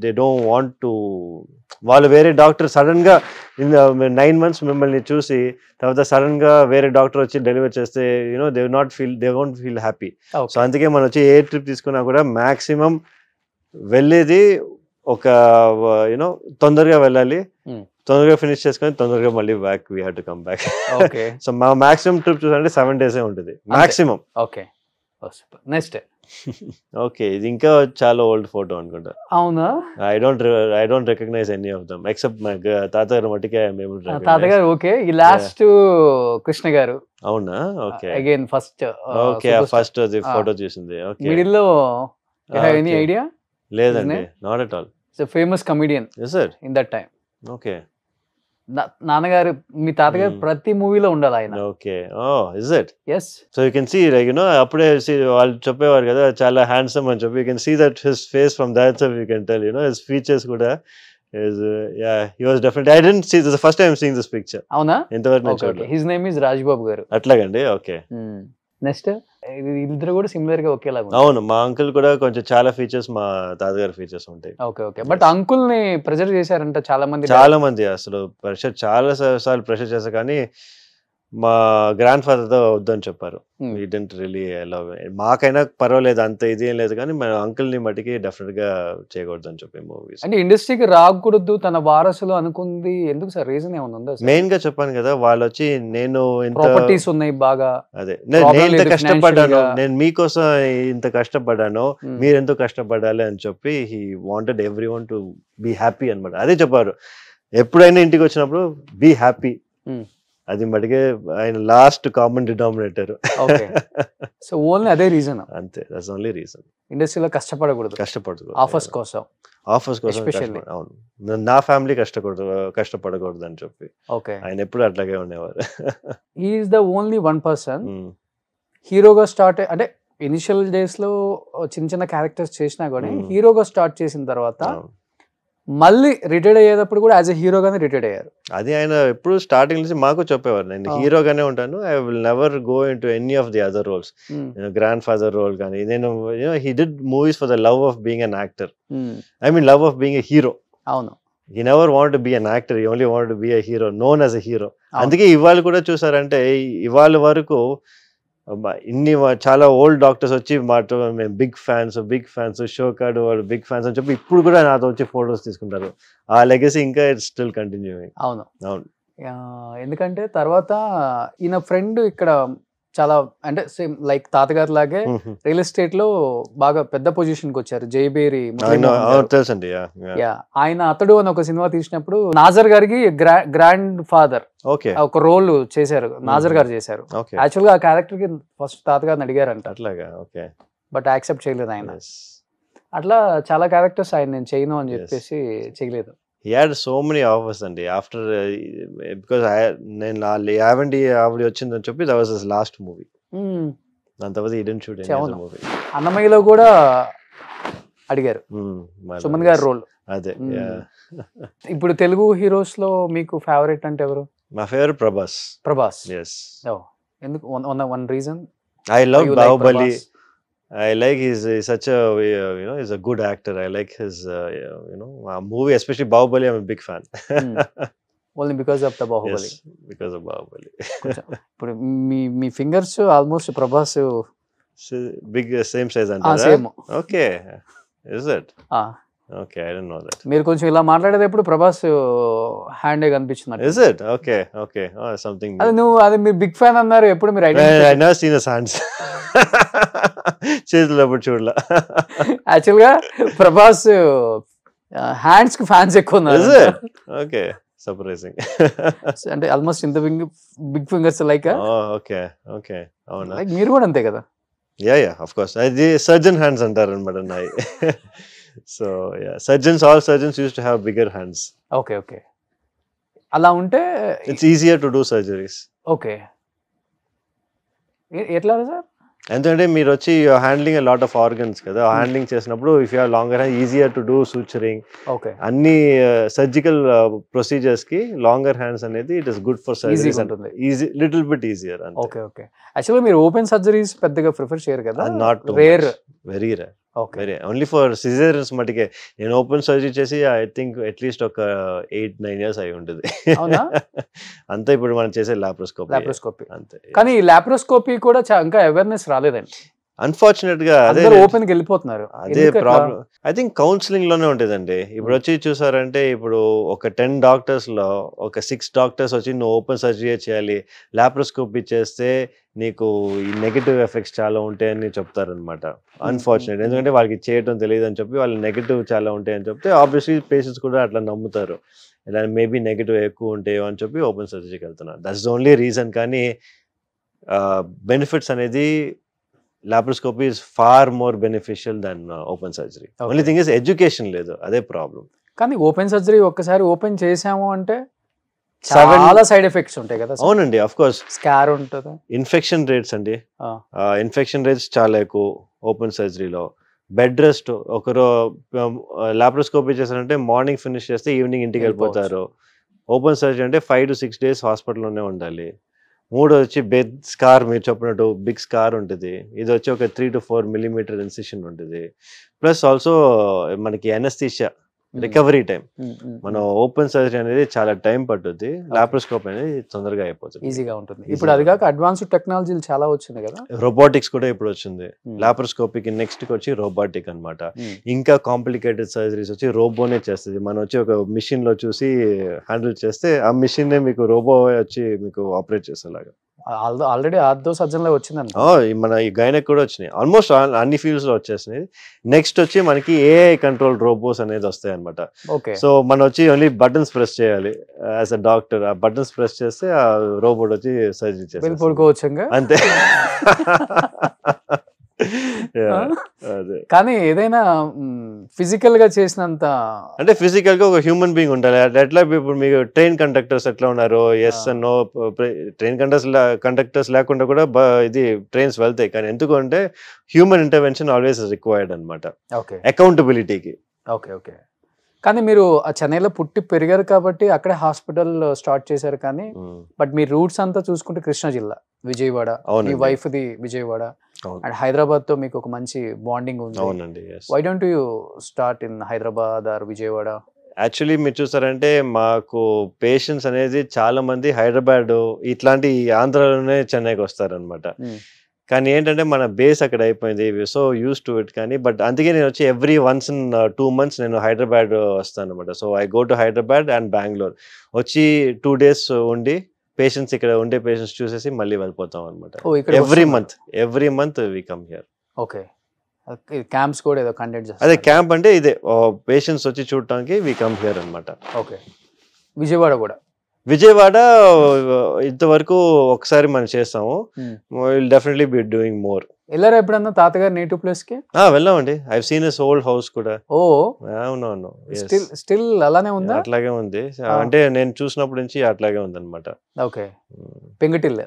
దే డోంట్ వాంట్ టు, వాళ్ళు వేరే డాక్టర్ సడన్ గా 9 months మిమ్మల్ని చూసి తర్వాత సడన్ గా వేరే డాక్టర్ వచ్చి డెలివరీ చేస్తే they won't feel happy. So అందుకే మనం వచ్చి ఏ ట్రిప్ తీసుకున్నా కూడా మాక్సిమం వెళ్ళేది ఒక తొందరగా వెళ్ళాలి, తొందరగా ఫినిష్ చేసుకొని తొందరగా మళ్ళీ back we have to come back. So మా మాక్సిమం ట్రిప్ చూసారంటే 7 days ఉంటుంది మాక్సిమం. ఓకే. నెక్స్ట్. ఓకే, ఇది ఇంకా చాలా ఓల్డ్ ఫోటో అనుకుంటా. అవునా? I don't recognise any of them except my తాతగారు మట్టికే తాతగారు. ఓకే. ఈ లాస్ట్ కృష్ణ గారు. అవునా? Okay. Again first. Okay, first అది ఫోటో చూసింది. ఓకే. మిడిల్ లో ఎనీ ఐడియా? లేదండి, not at all. It's a famous comedian in that time. Okay. నాన్నగారు, మీ తాతగారు ప్రతి మూవీలో ఉండాలి ఆయన. Okay. Oh is it? yes. So you can see like అప్పుడే వాళ్ళు చెప్పేవారు కదా చాలా హ్యాండ్సమ్ అని చెప్పి, you can see that his face from that you can tell his features కూడా he was definitely, I didn't see this, the first time seeing this picture. అవునా? ఇంతవరకు నేను చూడలేదు. his name is రాజ్బాబు గారు. అట్లాగండి. ఓకే. నెక్స్ట్. ఇద్దరు కూడా similar గా ఒకేలాగా. అవును, మా అంకుల్ కూడా కొంచెం చాలా ఫీచర్స్ మా తాతగారి ఫీచర్స్ ఉంటాయి. Okay okay. బట్ అంకుల్ ని ప్రెషర్ చేశారంట చాలా మంది. అసలు ప్రెషర్ చాలా సార్లు ప్రెషర్ చేశారు, కానీ మా గ్రాండ్ ఫాదర్ తో వద్దని చెప్పారు. We didn't really allow. మాకైనా పర్వాలేదు, అంత ఇది ఏం లేదు, కానీ మన అంకుల్ ని మట్టికి డెఫినెట్ గా చేయకూడదు అని చెప్పి మూవీస్. అంటే ఇండస్ట్రీకి రాకూడదు తన వారసులు అనుకుంది ఎందుకు సార్? రీజన్ ఏమైనా ఉందా? మెయిన్ గా చెప్పాను కదా, వాళ్ళు వచ్చి నేను ప్రాపర్టీస్ ఉన్నాయి బాగా, అదే నేను ఇంత కష్టపడ్డాను, నేను మీకోసం ఇంత కష్టపడ్డాను, మీరు ఎంతో కష్టపడాలి అని చెప్పి he wanted everyone to be happy అన్నమాట. అదే చెప్పారు, ఎప్పుడైనా ఇంటికి వచ్చినప్పుడు బీ హ్యాపీ. అది మటుకే ఆయన last common denominator. So only అదే రీజన్? అంతే, దట్స్ ఓన్లీ రీజన్. ఇండస్ట్రీలో కష్టపడకూడదు ఆఫర్స్ కోసం. అవును, నా ఫ్యామిలీ కష్టపడకూడదు అని చెప్పి ఆయన ఎప్పుడు అట్లాగే ఉండేవారు. He is the only one person హీరోగా స్టార్ట్, అంటే ఇనిషియల్ డేస్ లో చిన్న చిన్న క్యారెక్టర్స్ చేసినా కానీ హీరోగా స్టార్ట్ చేసిన తర్వాత మళ్ళీ రిటైర్డ్ అయ్యేటప్పుడు కూడా యాజ్ ఎ హీరోగానే రిటైర్డ్ అయ్యారు. అది ఆయన ఎప్పుడు స్టార్టింగ్ నుంచి మాకు చెప్పేవారు, నేను హీరోగానే ఉంటాను, I will never go into any of the other roles. Grandfather role కానీ నేను he did movies for the love of being an actor, I mean love of being a hero. అవును. he never wanted to be an actor, he only wanted to be a hero, known as a hero. అందుకే ఇవాళ కూడా చూసారంటే ఇవాళ వరకు ఇన్ని చాలా old doctors వచ్చి మాతో మేము బిగ్ ఫ్యాన్స్ షోకాడ్ వాళ్ళు బిగ్ ఫ్యాన్స్ అని చెప్పి ఇప్పుడు కూడా నాతో వచ్చి ఫొటోస్ తీసుకుంటారు. ఆ లెగసీ ఇంకా ఇట్స్ స్టిల్ కంటిన్యూయింగ్. అవును. అవును. ఎందుకంటే తర్వాత ఈయన ఫ్రెండ్ ఇక్కడ చాలా అంటే సేమ్ లైక్ తాతగారు లాగే రియల్ ఎస్టేట్ లో బాగా పెద్ద పొజిషన్ కి వచ్చారు. జైబేరి తెలుసండి. ఆయన అతడు అని ఒక సినిమా తీసినప్పుడు నాజర్ గారికి గ్రాండ్ ఫాదర్ ఒక రోల్ చేశారు. నాజర్ గారు చేశారు. యాక్చువల్ గా ఆ క్యారెక్టర్ కి ఫస్ట్ తాతగారిని అడిగారంట, బట్ యాక్సెప్ట్ చేయలేదు ఆయన. అట్లా చాలా క్యారెక్టర్స్ ఆయన నేను చేయను అని చెప్పేసి చేయలేదు. He had so many offers అండి after because నేను యావండి ఆవిడ వచ్చిందని చెప్పి that was his last movie. దాని తర్వాత he didn't shoot any other movie. అన్నమయ్యలో కూడా అడిగారు సుమన్ గారి రోల్. అదే. ఇప్పుడు తెలుగు హీరోస్ లో మీకు ఫేవరెట్ అంటే ఎవరు? మా ఫేవరెట్ ప్రభాస్. Yes. ఎందుకు? One reason I love Bahubali. I like he's such a he's a good actor. I like his movie, especially Bahubali. I'm a big fan. Only because of the Bahubali. Yes, because of Bahubali. ఇప్పుడు మీ fingers almost Prabhas big same size అంటారా? Same. Okay. Is it? Okay, I didn't know that. మీరు కొంచెం ఇలా మాట్లాడేటప్పుడు Prabhas hand కనిపించింది. Is it? Okay. Oh, something. అది మీరు బిగ్ ఫ్యాన్ అన్నారు. ఎప్పుడు మీరు I never seen his hands. చేతులు ఎప్పుడు చూడలా. యాక్చువల్ గా ప్రభాస్ హ్యాండ్స్ కి ఫ్యాన్స్ ఎక్కువ ఉన్నారు. Okay, surprising. అంటే ఆల్మోస్ట్ ఇంత బిగ్ ఫింగర్స్ లైక్. ఓకే అవునా? లైక్ మీరు కూడా అంతే కదా? Yeah of course. అది సర్జన్ హ్యాండ్స్ అంటారు అనమాట నాయి. So all surgeons use to have bigger hands. Okay. అలా ఉంటే it's easier to do surgeries. Okay. ఎట్లా సార్? ఎందుకంటే మీరు వచ్చి హ్యాండ్లింగ్ లాట్ ఆఫ్ ఆర్గన్స్ కదా, హ్యాండ్లింగ్ చేసినప్పుడు if you longer hand easier to do suturing. అన్ని సర్జికల్ ప్రొసీజర్స్ కి లాంగర్ హ్యాండ్స్ అనేది it is good for surgeries. Easy, little bit easier. Okay. Actually మీరు ఓపెన్ సర్జరీస్ పెద్దగా ప్రిఫర్ చేయరు కదా? Not rare, very rare. Only for caesareans మటుకే. నేను open surgery చేసి ఐ థింక్ అట్లీస్ట్ ఒక 8-9 years అయి ఉంటుంది. అంతా ఇప్పుడు మనం చేసే లాప్రోస్కోపీ అంతే. కానీ లాప్రోస్కోపీ కూడా ఇంకా అవేర్నెస్ రాలేదండి. అన్ఫార్చునేట్ గా అదే ఓపెన్ కి వెళ్ళిపోతున్నారు. అదే ప్రాబ్లం. ఐ థింక్ కౌన్సిలింగ్ లోనే ఉంటదండి. ఇప్పుడు వచ్చి చూసారంటే ఇప్పుడు ఒక 10 doctors లో ఒక 6 doctors వచ్చి నువ్వు ఓపెన్ సర్జరీ చేయాలి, లాప్రోస్కోపీ చేస్తే నీకు ఈ నెగటివ్ ఎఫెక్ట్స్ చాలా ఉంటాయని చెప్తారనమాట. అన్ఫార్చునేట్. ఎందుకంటే వాళ్ళకి చేయటం తెలియదు అని చెప్పి వాళ్ళు నెగటివ్ చాలా ఉంటాయని చెప్తే ఆబ్వియస్లీ పేషెంట్స్ కూడా అట్లా నమ్ముతారు. ఇలా మేబీ నెగటివ్ ఎక్కువ ఉంటాయో అని చెప్పి ఓపెన్ సర్జరీకి వెళ్తున్నారు. That's the only reason. కానీ బెనిఫిట్స్ అనేది laparoscopy is far more beneficial then open surgery. Only thing is education లేదు, అదే ప్రాబ్లం. కానీ ఓపెన్ సర్జరీ ఒక్కసారి ఓపెన్ చేసాము అంటే చాలా సైడ్ ఎఫెక్ట్స్ ఉంటాయి కదా? అవునండి, ఆఫ్ కోర్స్. స్కార్ ఉంటుంది. ఇన్ఫెక్షన్ రేట్స్ అండి, ఇన్ఫెక్షన్ రేట్స్ చాలా ఎక్కువ ఓపెన్ సర్జరీలో. బెడ్ రెస్ట్, ఒకరు లాప్రోస్కోపీ చేశారంటే మార్నింగ్ ఫినిష్ చేస్తే ఈవినింగ్ ఇంటికి వెళ్ళిపోతారు. ఓపెన్ సర్జరీ అంటే 5 to 6 days హాస్పిటల్లోనే ఉండాలి. 3 వచ్చి బెడ్ స్కార్, మీరు చెప్పినట్టు బిగ్ స్కార్ ఉంటుంది. ఇది వచ్చి ఒక 3 to 4 millimeter ఇన్సిషన్ ఉంటుంది. ప్లస్ ఆల్సో మనకి అనస్థీషియా, రికవరీ టైం. మనం ఓపెన్ సర్జరీ అనేది చాలా టైం పట్టుద్ది, లాప్రోస్కోపీ అనేది తొందరగా అయిపోతుంది, ఈజీగా ఉంటుంది. ఇప్పుడు అది కాక అడ్వాన్స్డ్ టెక్నాలజీలు చాలా వచ్చింది కదా. రోబోటిక్స్ కూడా ఇప్పుడు వచ్చింది. లాప్రోస్కోపీకి నెక్స్ట్ వచ్చి రోబోటిక్ అన్నమాట. ఇంకా కాంప్లికేటెడ్ సర్జరీస్ వచ్చి రోబోనే చేస్తుంది. మనం వచ్చి ఒక మిషన్ లో చూసి హ్యాండిల్ చేస్తే ఆ మిషన్ మీకు రోబో వచ్చి మీకు ఆపరేట్ చేసేలాగా. ఆల్రెడీ ఆర్థో సర్జన్ లో వచ్చిందండి. మన ఈ గైనక్ కూడా వచ్చినాయి. ఆల్మోస్ట్ అన్ని ఫీల్డ్స్ లో వచ్చేసినాయి. నెక్స్ట్ వచ్చి మనకి ఏఐ కంట్రోల్ రోబోస్ అనేది వస్తాయి అనమాట. సో మనం వచ్చి ఓన్లీ బటన్స్ ప్రెస్ చేయాలి యాజ్ అ డాక్టర్. ఆ బటన్స్ ప్రెస్ చేస్తే ఆ రోబోట్ వచ్చి సర్జరీ చేస్తుంది అంతే. కానీ ఏదైనా ఫిజికల్ గా చేసినంత అంటే ఫిజికల్ గా ఒక హ్యూమన్ బీయింగ్ ఉండాలి. ఎట్లా ఇప్పుడు మీకు ట్రైన్ కండక్టర్స్ ఎట్లా ఉన్నారు, yes and no. Train conductors లేకుండా కూడా ఇది ట్రైన్స్ వెళ్తాయి. కానీ ఎందుకంటే హ్యూమన్ ఇంటర్వెన్షన్ ఆల్వేస్ రిక్వైర్డ్ అనమాట అకౌంటబిలిటీకి. ఓకే. కానీ మీరు చెన్నైలో పుట్టి పెరిగారు కాబట్టి అక్కడే హాస్పిటల్ స్టార్ట్ చేశారు. కానీ బట్ మీ రూట్స్ అంతా చూసుకుంటే కృష్ణా జిల్లా, విజయవాడ. మీ వైఫ్ ది విజయవాడ అండ్ హైదరాబాద్ తో మీకు ఒక మంచి బాండింగ్ ఉంది. అవునండి. Why don't you start in Hyderabad or Vijayawada? Actually మీరు చూసారంటే మాకు పేషెంట్స్ అనేది చాలా మంది హైదరాబాద్ ఇట్లాంటి ఆంధ్రాలోనే చెన్నైకి వస్తారనమాట. కానీ ఏంటంటే మన బేస్ అక్కడ అయిపోయింది, సో యూస్ టు ఇట్. కానీ బట్ అందుకే నేను వచ్చి ఎవ్రీ వన్స్ ఇన్ 2 months నేను హైదరాబాద్ వస్తాను అనమాట. So I go to Hyderabad and Bengaluru వచ్చి 2 days ఉండి పేషెంట్స్ ఇక్కడ ఉండే పేషెంట్స్ చూసేసి మళ్ళీ వెళ్ళిపోతాం అనమాట. Every month we come here. Okay, camps కూడా ఏదో కండక్ట్ చేస్తారు. అదే క్యాంప్ అంటే ఇదే పేషెంట్స్ వచ్చి చూడటానికి వి కమ్ హియర్ అనమాట. ఓకే, విజయవాడ కూడా విజయవాడ ఇంతవరకు ఒకసారి మనం చేస్తాము. Will definitely be doing more. వెళ్ళారా ఎప్పుడన్నా తాతగారు నేటివ్ ప్లేస్ కి? వెళ్ళామండి. I seen his old house కూడా. ఓ అవునవును, స్టిల్ అలానే ఉందా? అట్లాగే ఉంది. అంటే నేను చూసినప్పటి నుంచి అట్లాగే ఉంది అనమాట. ఓకే, పెంగటిల్.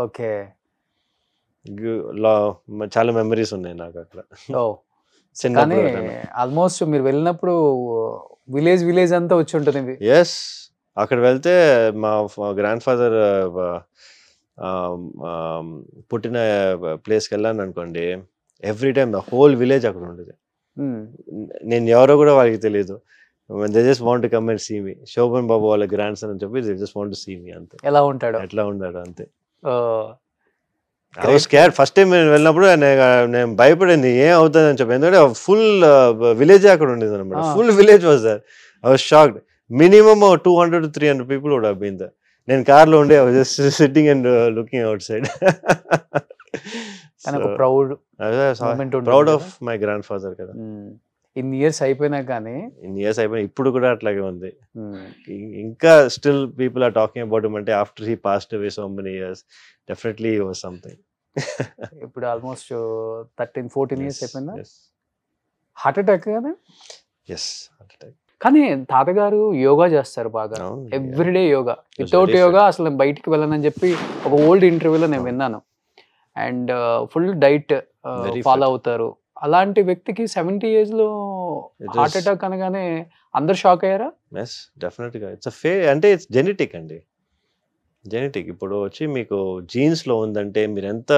ఓకే, చాలా మెమరీస్ ఉన్నాయి నాకు అక్కడ. కానీ ఆల్మోస్ట్ మీరు వెళ్ళినప్పుడు విలేజ్ అంతా వచ్చి ఉంటుంది. ఎస్, అక్కడ వెళ్తే మా గ్రాండ్ ఫాదర్ పుట్టిన ప్లేస్కి వెళ్ళాను అనుకోండి, every time the whole village అక్కడ ఉండేది. నేను ఎవరో కూడా వాళ్ళకి తెలియదు. They just want to come and see me. Shobhan Babu వాళ్ళ గ్రాండ్ సన్ అని చెప్పి they just want to see me. అంతే, ఎలా ఉంటాడు, ఎట్లా ఉన్నాడు అంతే. ఫస్ట్ టైం నేను వెళ్ళినప్పుడు నేను భయపడింది ఏం అవుతుంది అని చెప్పి, ఎందుకంటే ఫుల్ విలేజ్ అక్కడ ఉండేది అనమాట. Full village was there. I was shocked. Minimum 200 to 300 people would have been there. నేను కార్లో ఉండే, I was just sitting and looking outside. Proud of my grandfather కదా. ఇన్ని ఇయర్స్ అయిపోయినా ఇప్పుడు కూడా అట్లాగే ఉంది. ఇంకా still people are talking about him. అంటే after he passed away so many years, definitely he was something. ఇప్పుడు ఆల్మోస్ట్ 13-14 years అయిపోయిందా? హార్ట్ అటాక్ కదా? Yes, heart attack. కానీ తాతగారు యోగా చేస్తారు బాగా, ఎవ్రీడే యోగా. వితౌట్ యోగా అసలు బయటికి వెళ్ళనని చెప్పి ఒక ఓల్డ్ ఇంటర్వ్యూలో నేను విన్నాను. అండ్ ఫుల్ డైట్ ఫాలో అవుతారు. అలాంటి వ్యక్తికి 70 years లో హార్ట్ అటాక్ అనగానే అందరు షాక్ అయ్యారా? ఎస్, డెఫినెట్గా. అంటే ఇట్స్ జెనెటిక్ అండి. జెనెటిక్ ఇప్పుడు వచ్చి మీకు జీన్స్లో ఉందంటే మీరు ఎంత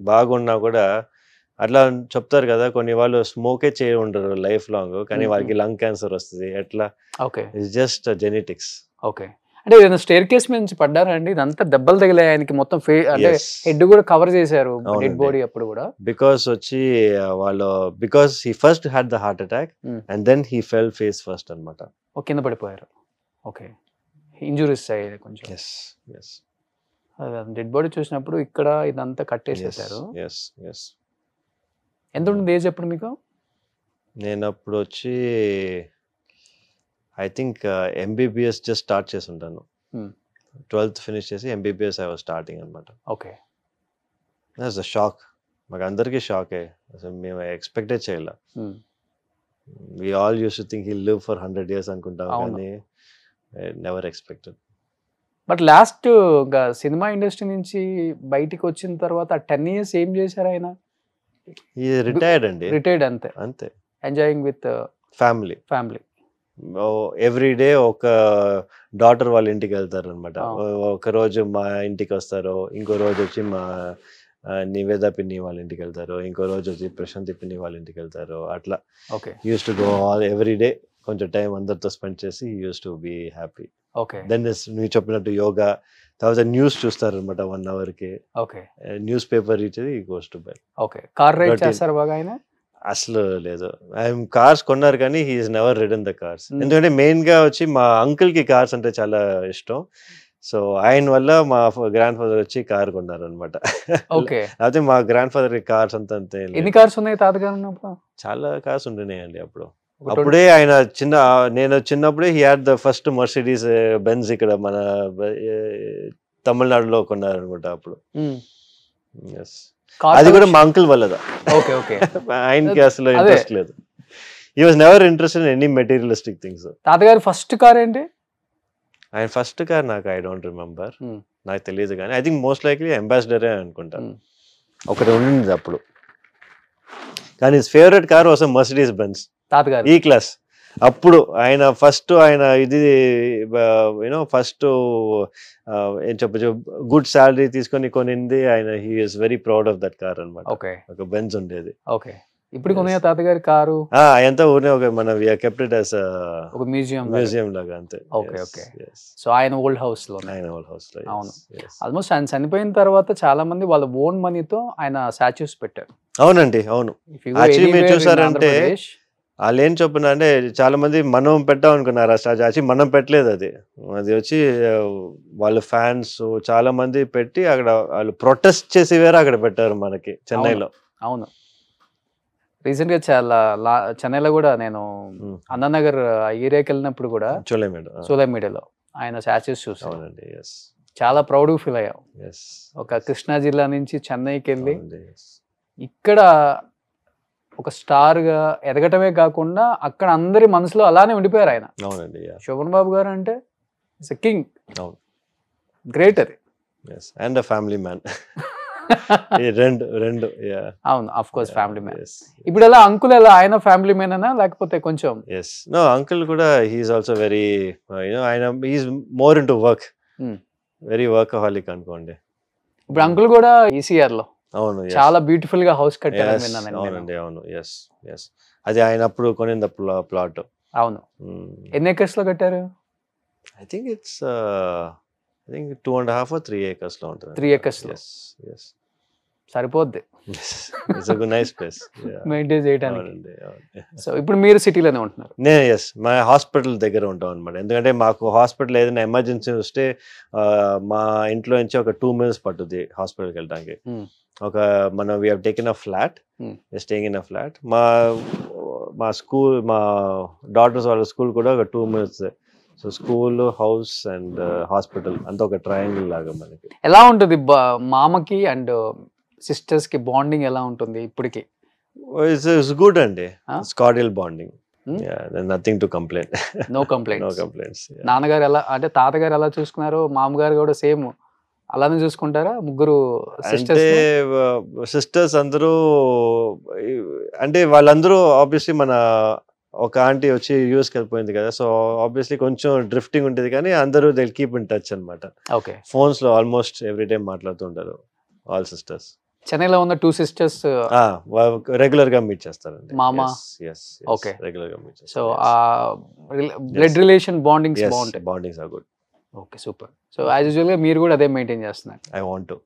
బాగున్నా కూడా, అట్లా చెప్తారు కదా, కొన్ని వాళ్ళు స్మోకే చేయ ఉండరు లైఫ్ లాంగ్, కానీ వాళ్ళకి లంగ్ క్యాన్సర్ వస్తుంది. ఎట్లా? Okay, it's just genetics. Okay, అంటే ఏదైనా స్టేర్ కేస్ మీద నుంచి పడ్డారా అండి? ఇదంతా దెబ్బలు తగిలాయి ఆయనకి, మొత్తం అంటే హెడ్ కూడా కవర్ చేశారు, డెడ్ బాడీ అప్పుడు కూడా. బికాస్ వచ్చి వాళ్ళు because he first had the heart attack and then he fell face first అనమాట. కింద పడిపోయారు. ఓకే, ఇంజురీస్ అయ్యాయి కొంచెం. డెడ్ బాడీ చూసినప్పుడు ఇక్కడ ఇదంతా కట్టేసేసారు. ఎంత ఉంటుంది ఏజ్ అప్పుడు మీకు? నేను అప్పుడు వచ్చి I think MBBS just start చేసి ఉంటాను. 12th ఫినిష్ చేసి ఎంబీబీఎస్ ఐ వాజ్ స్టార్టింగ్ అనమాట. Okay, that's a shock. మాకు అందరికీ షాకే, అసలు మేము ఎక్స్పెక్టే చేయలే. We all use to think he live for 100 years అనుకుంటాం, కానీ never expected. But last cinema industry నుంచి బయటికి వచ్చిన తర్వాత 10 years ఏం చేశారు ఆయన? రిటైర్డ్ అండి. రిటైర్డ్ అంతే. అంతే, enjoying with family. Every day ఒక డాటర్ వాళ్ళ ఇంటికి వెళ్తారు అనమాట. ఒక రోజు మా ఇంటికి వస్తారు, ఇంకో రోజు వచ్చి మా నివేద పిన్ని వాళ్ళ ఇంటికి వెళ్తారు, ఇంకో రోజు వచ్చి ప్రశాంతి పిన్ని వాళ్ళ ఇంటికి వెళ్తారు. అట్లా use to go all every day, కొంచెం టైం అందరితో స్పెండ్ చేసి use to be happy. Then మీరు చెప్పినట్టు యోగా, తర్వాత న్యూస్ చూస్తారు అనమాట 1 hour కి. న్యూస్ పేపర్ ఇచ్చేది goes to bed. Car ride చేస్తారు బాగా ఆయన? అసలు లేదు, కార్స్ కొన్నారు కానీ he is never ridden the cars. ఎందుకంటే మెయిన్ గా వచ్చి మా అంకుల్ కి కార్స్ అంటే చాలా ఇష్టం. సో ఆయన వల్ల మా గ్రాండ్ ఫాదర్ వచ్చి కార్ కొన్నారు అనమాట. అయితే మా గ్రాండ్ ఫాదర్ కార్స్ అంతా అంతే. ఎన్ని కార్స్ ఉన్నాయి తాతగారు ఉన్నప్పుడు? చాలా కార్స్ ఉంటున్నాయండి అప్పుడు. అప్పుడే ఆయన నేను చిన్నప్పుడే he had the first Mercedes Benz ఇక్కడ మన తమిళనాడులో కొన్నారు అనమాట అప్పుడు. అది కూడా మా అంకుల్ వల్లదా. ఆయనకి అసలు ఇంట్రెస్ట్ లేదు. He was never interested in any materialistic things. తాతగారు ఫస్ట్ కార్ ఏంటి? ఆయన ఫస్ట్ కార్ నాకు ఐ డోంట్ రిమెంబర్, నాకు తెలియదు, కానీ ఐ థింక్ మోస్ట్ లైక్లీ అంబాసిడరే అనుకుంటా. ఒకటి ఉండింది అప్పుడు. కానీ his favourite car was Mercedes Benz తాతగారు ఈ క్లాస్. అప్పుడు ఆయన ఇది యూనో ఫస్ట్ ఏం చెప్పచ్చు, గుడ్ శాలరీ తీసుకొని కొనింది ఆయన. He is very proud of that car అనమాట. ఒక బెంజ్ ఉండేది. ఇప్పుడు కొన్నాయా తాతగారి కారు అదంతా ఊరినే ఒక మన కెప్ట్ ఇట్ యాస్ ఒక మ్యూజియం లాగా అంతే. Okay okay. సో ఆయన ఓల్డ్ హౌస్ లో ఆయన ఓల్డ్ హౌస్ లో. అవును. ఆల్మోస్ట్ ఆయన చనిపోయిన తర్వాత చాలా మంది వాళ్ళ ఓన్ మనీతో ఆయన స్టాచ్యూస్ పెట్టారు. అవునండి, అవును. యాక్చువల్లీ మీరు చూసారంటే వాళ్ళు ఏం చెప్పిన అంటే చాలా మంది మనం పెట్టాం అనుకున్నారు ఆ స్టాచ్యూ. యాక్చువల్లీ మనం పెట్టలేదు, అది వచ్చి వాళ్ళ ఫ్యాన్స్ చాలా మంది పెట్టి అక్కడ వాళ్ళు ప్రొటెస్ట్ చేసి వేరే అక్కడ పెట్టారు మనకి చెన్నైలో. అవును, రీసెంట్ గా చాలా చెన్నైలో కూడా నేను అన్నానగర్ ఏరియాకి వెళ్ళినప్పుడు కూడా సోలేమీడియాలో ఆయన స్టాచ్యూస్ చూసాను. చాలా ప్రౌడ్ ఫీల్ అయ్యాం. ఒక కృష్ణా జిల్లా నుంచి చెన్నైకి వెళ్ళి ఇక్కడ ఒక స్టార్ గా ఎదగటమే కాకుండా అక్కడ అందరి మనసులో అలానే ఉండిపోయారు ఆయన. శోభన్ బాబు గారు అంటే కింగ్, గ్రేట్. అది అండ్ ఫ్యామిలీ మ్యాన్. రెండు అవును, ఆఫ్ కోర్స్ ఫ్యామిలీ మ్యాన్. ఇప్పుడు ఎలా అంకుల్ ఎలా ఆయన ఫ్యామిలీ మ్యాన్ అనా లేకపోతే కొంచెం? నో, అంకుల్ కూడా హీఈస్ ఆల్సో వెరీ ఆయన he is more into work, very workaholic అనుకోండి. ఇప్పుడు అంకుల్ కూడా ఈసీఆర్ లో అవును చాలా బ్యూటిఫుల్ గా హౌస్ కట్టారు. అవునండి, అవును. అది ఆయన అప్పుడు కొనింది ప్లాట్. అవును. ఎన్ని ఎకర్స్ లో కట్టారు? I think it's 2.5 or 3 acres లో ఉంటుంది. 3 acres లో సరిపోద్ది. It's a nice place maintain చేయడానికి. సో ఇప్పుడు మీరు సిటీలోనే ఉంటున్నారు? మా హాస్పిటల్ దగ్గర ఉంటాం అనమాట. ఎందుకంటే మాకు హాస్పిటల్ ఏదైనా ఎమర్జెన్సీ వస్తే మా ఇంట్లో నుంచి ఒక 2 minutes పట్టుద్ది హాస్పిటల్కి వెళ్ళడానికి. ఒక మనం we have taken a flat, staying in a flat. మా స్కూల్, మా డాటర్స్ వాళ్ళ స్కూల్ కూడా ఒక 2 minutes. So school, house and hospital అంతా ఒక ట్రయాంగిల్ లాగా మనకి. ఎలా ఉంటుంది మామకి అండ్ సిస్టర్స్ కి బాండింగ్ ఎలా ఉంటుంది ఇప్పటికి? ఇట్స్ గుడ్ అండి, it's cordial bonding. Nothing to complain. No complaints. నాన్నగారు ఎలా అంటే తాతగారు ఎలా చూసుకున్నారు, మామగారు కూడా సేమ్ అలానే చూసుకుంటారా? ముగ్గురు సిస్టర్స్ అందరూ అంటే వాళ్ళందరూ ఆబ్వియస్లీ మన ఒక ఆంటీ వచ్చి యూఎస్కి వెళ్ళిపోయింది కదా, సో ఆబ్వియస్లీ కొంచెం డ్రిఫ్టింగ్ ఉంటుంది, కానీ అందరూ దే కీప్ ఇన్ టచ్ అనమాట. ఓకే. ఫోన్స్ లో ఆల్మోస్ట్ ఎవ్రీ టైం మాట్లాడుతుంటారు ఆల్ సిస్టర్స్. చెన్నైలో ఉన్న 2 sisters రెగ్యులర్ గా మీట్ చేస్తారండి. మామ. ఓకే, రెగ్యులర్ గా మీట్ చేస్తారు. సో బ్లడ్ రిలేషన్ బాండింగ్స్ బాగుంటాయి. Bondings are good. Okay, super. So as usual గా మీరు కూడా అదే మెయింటైన్ చేస్తున్నారు? I want to.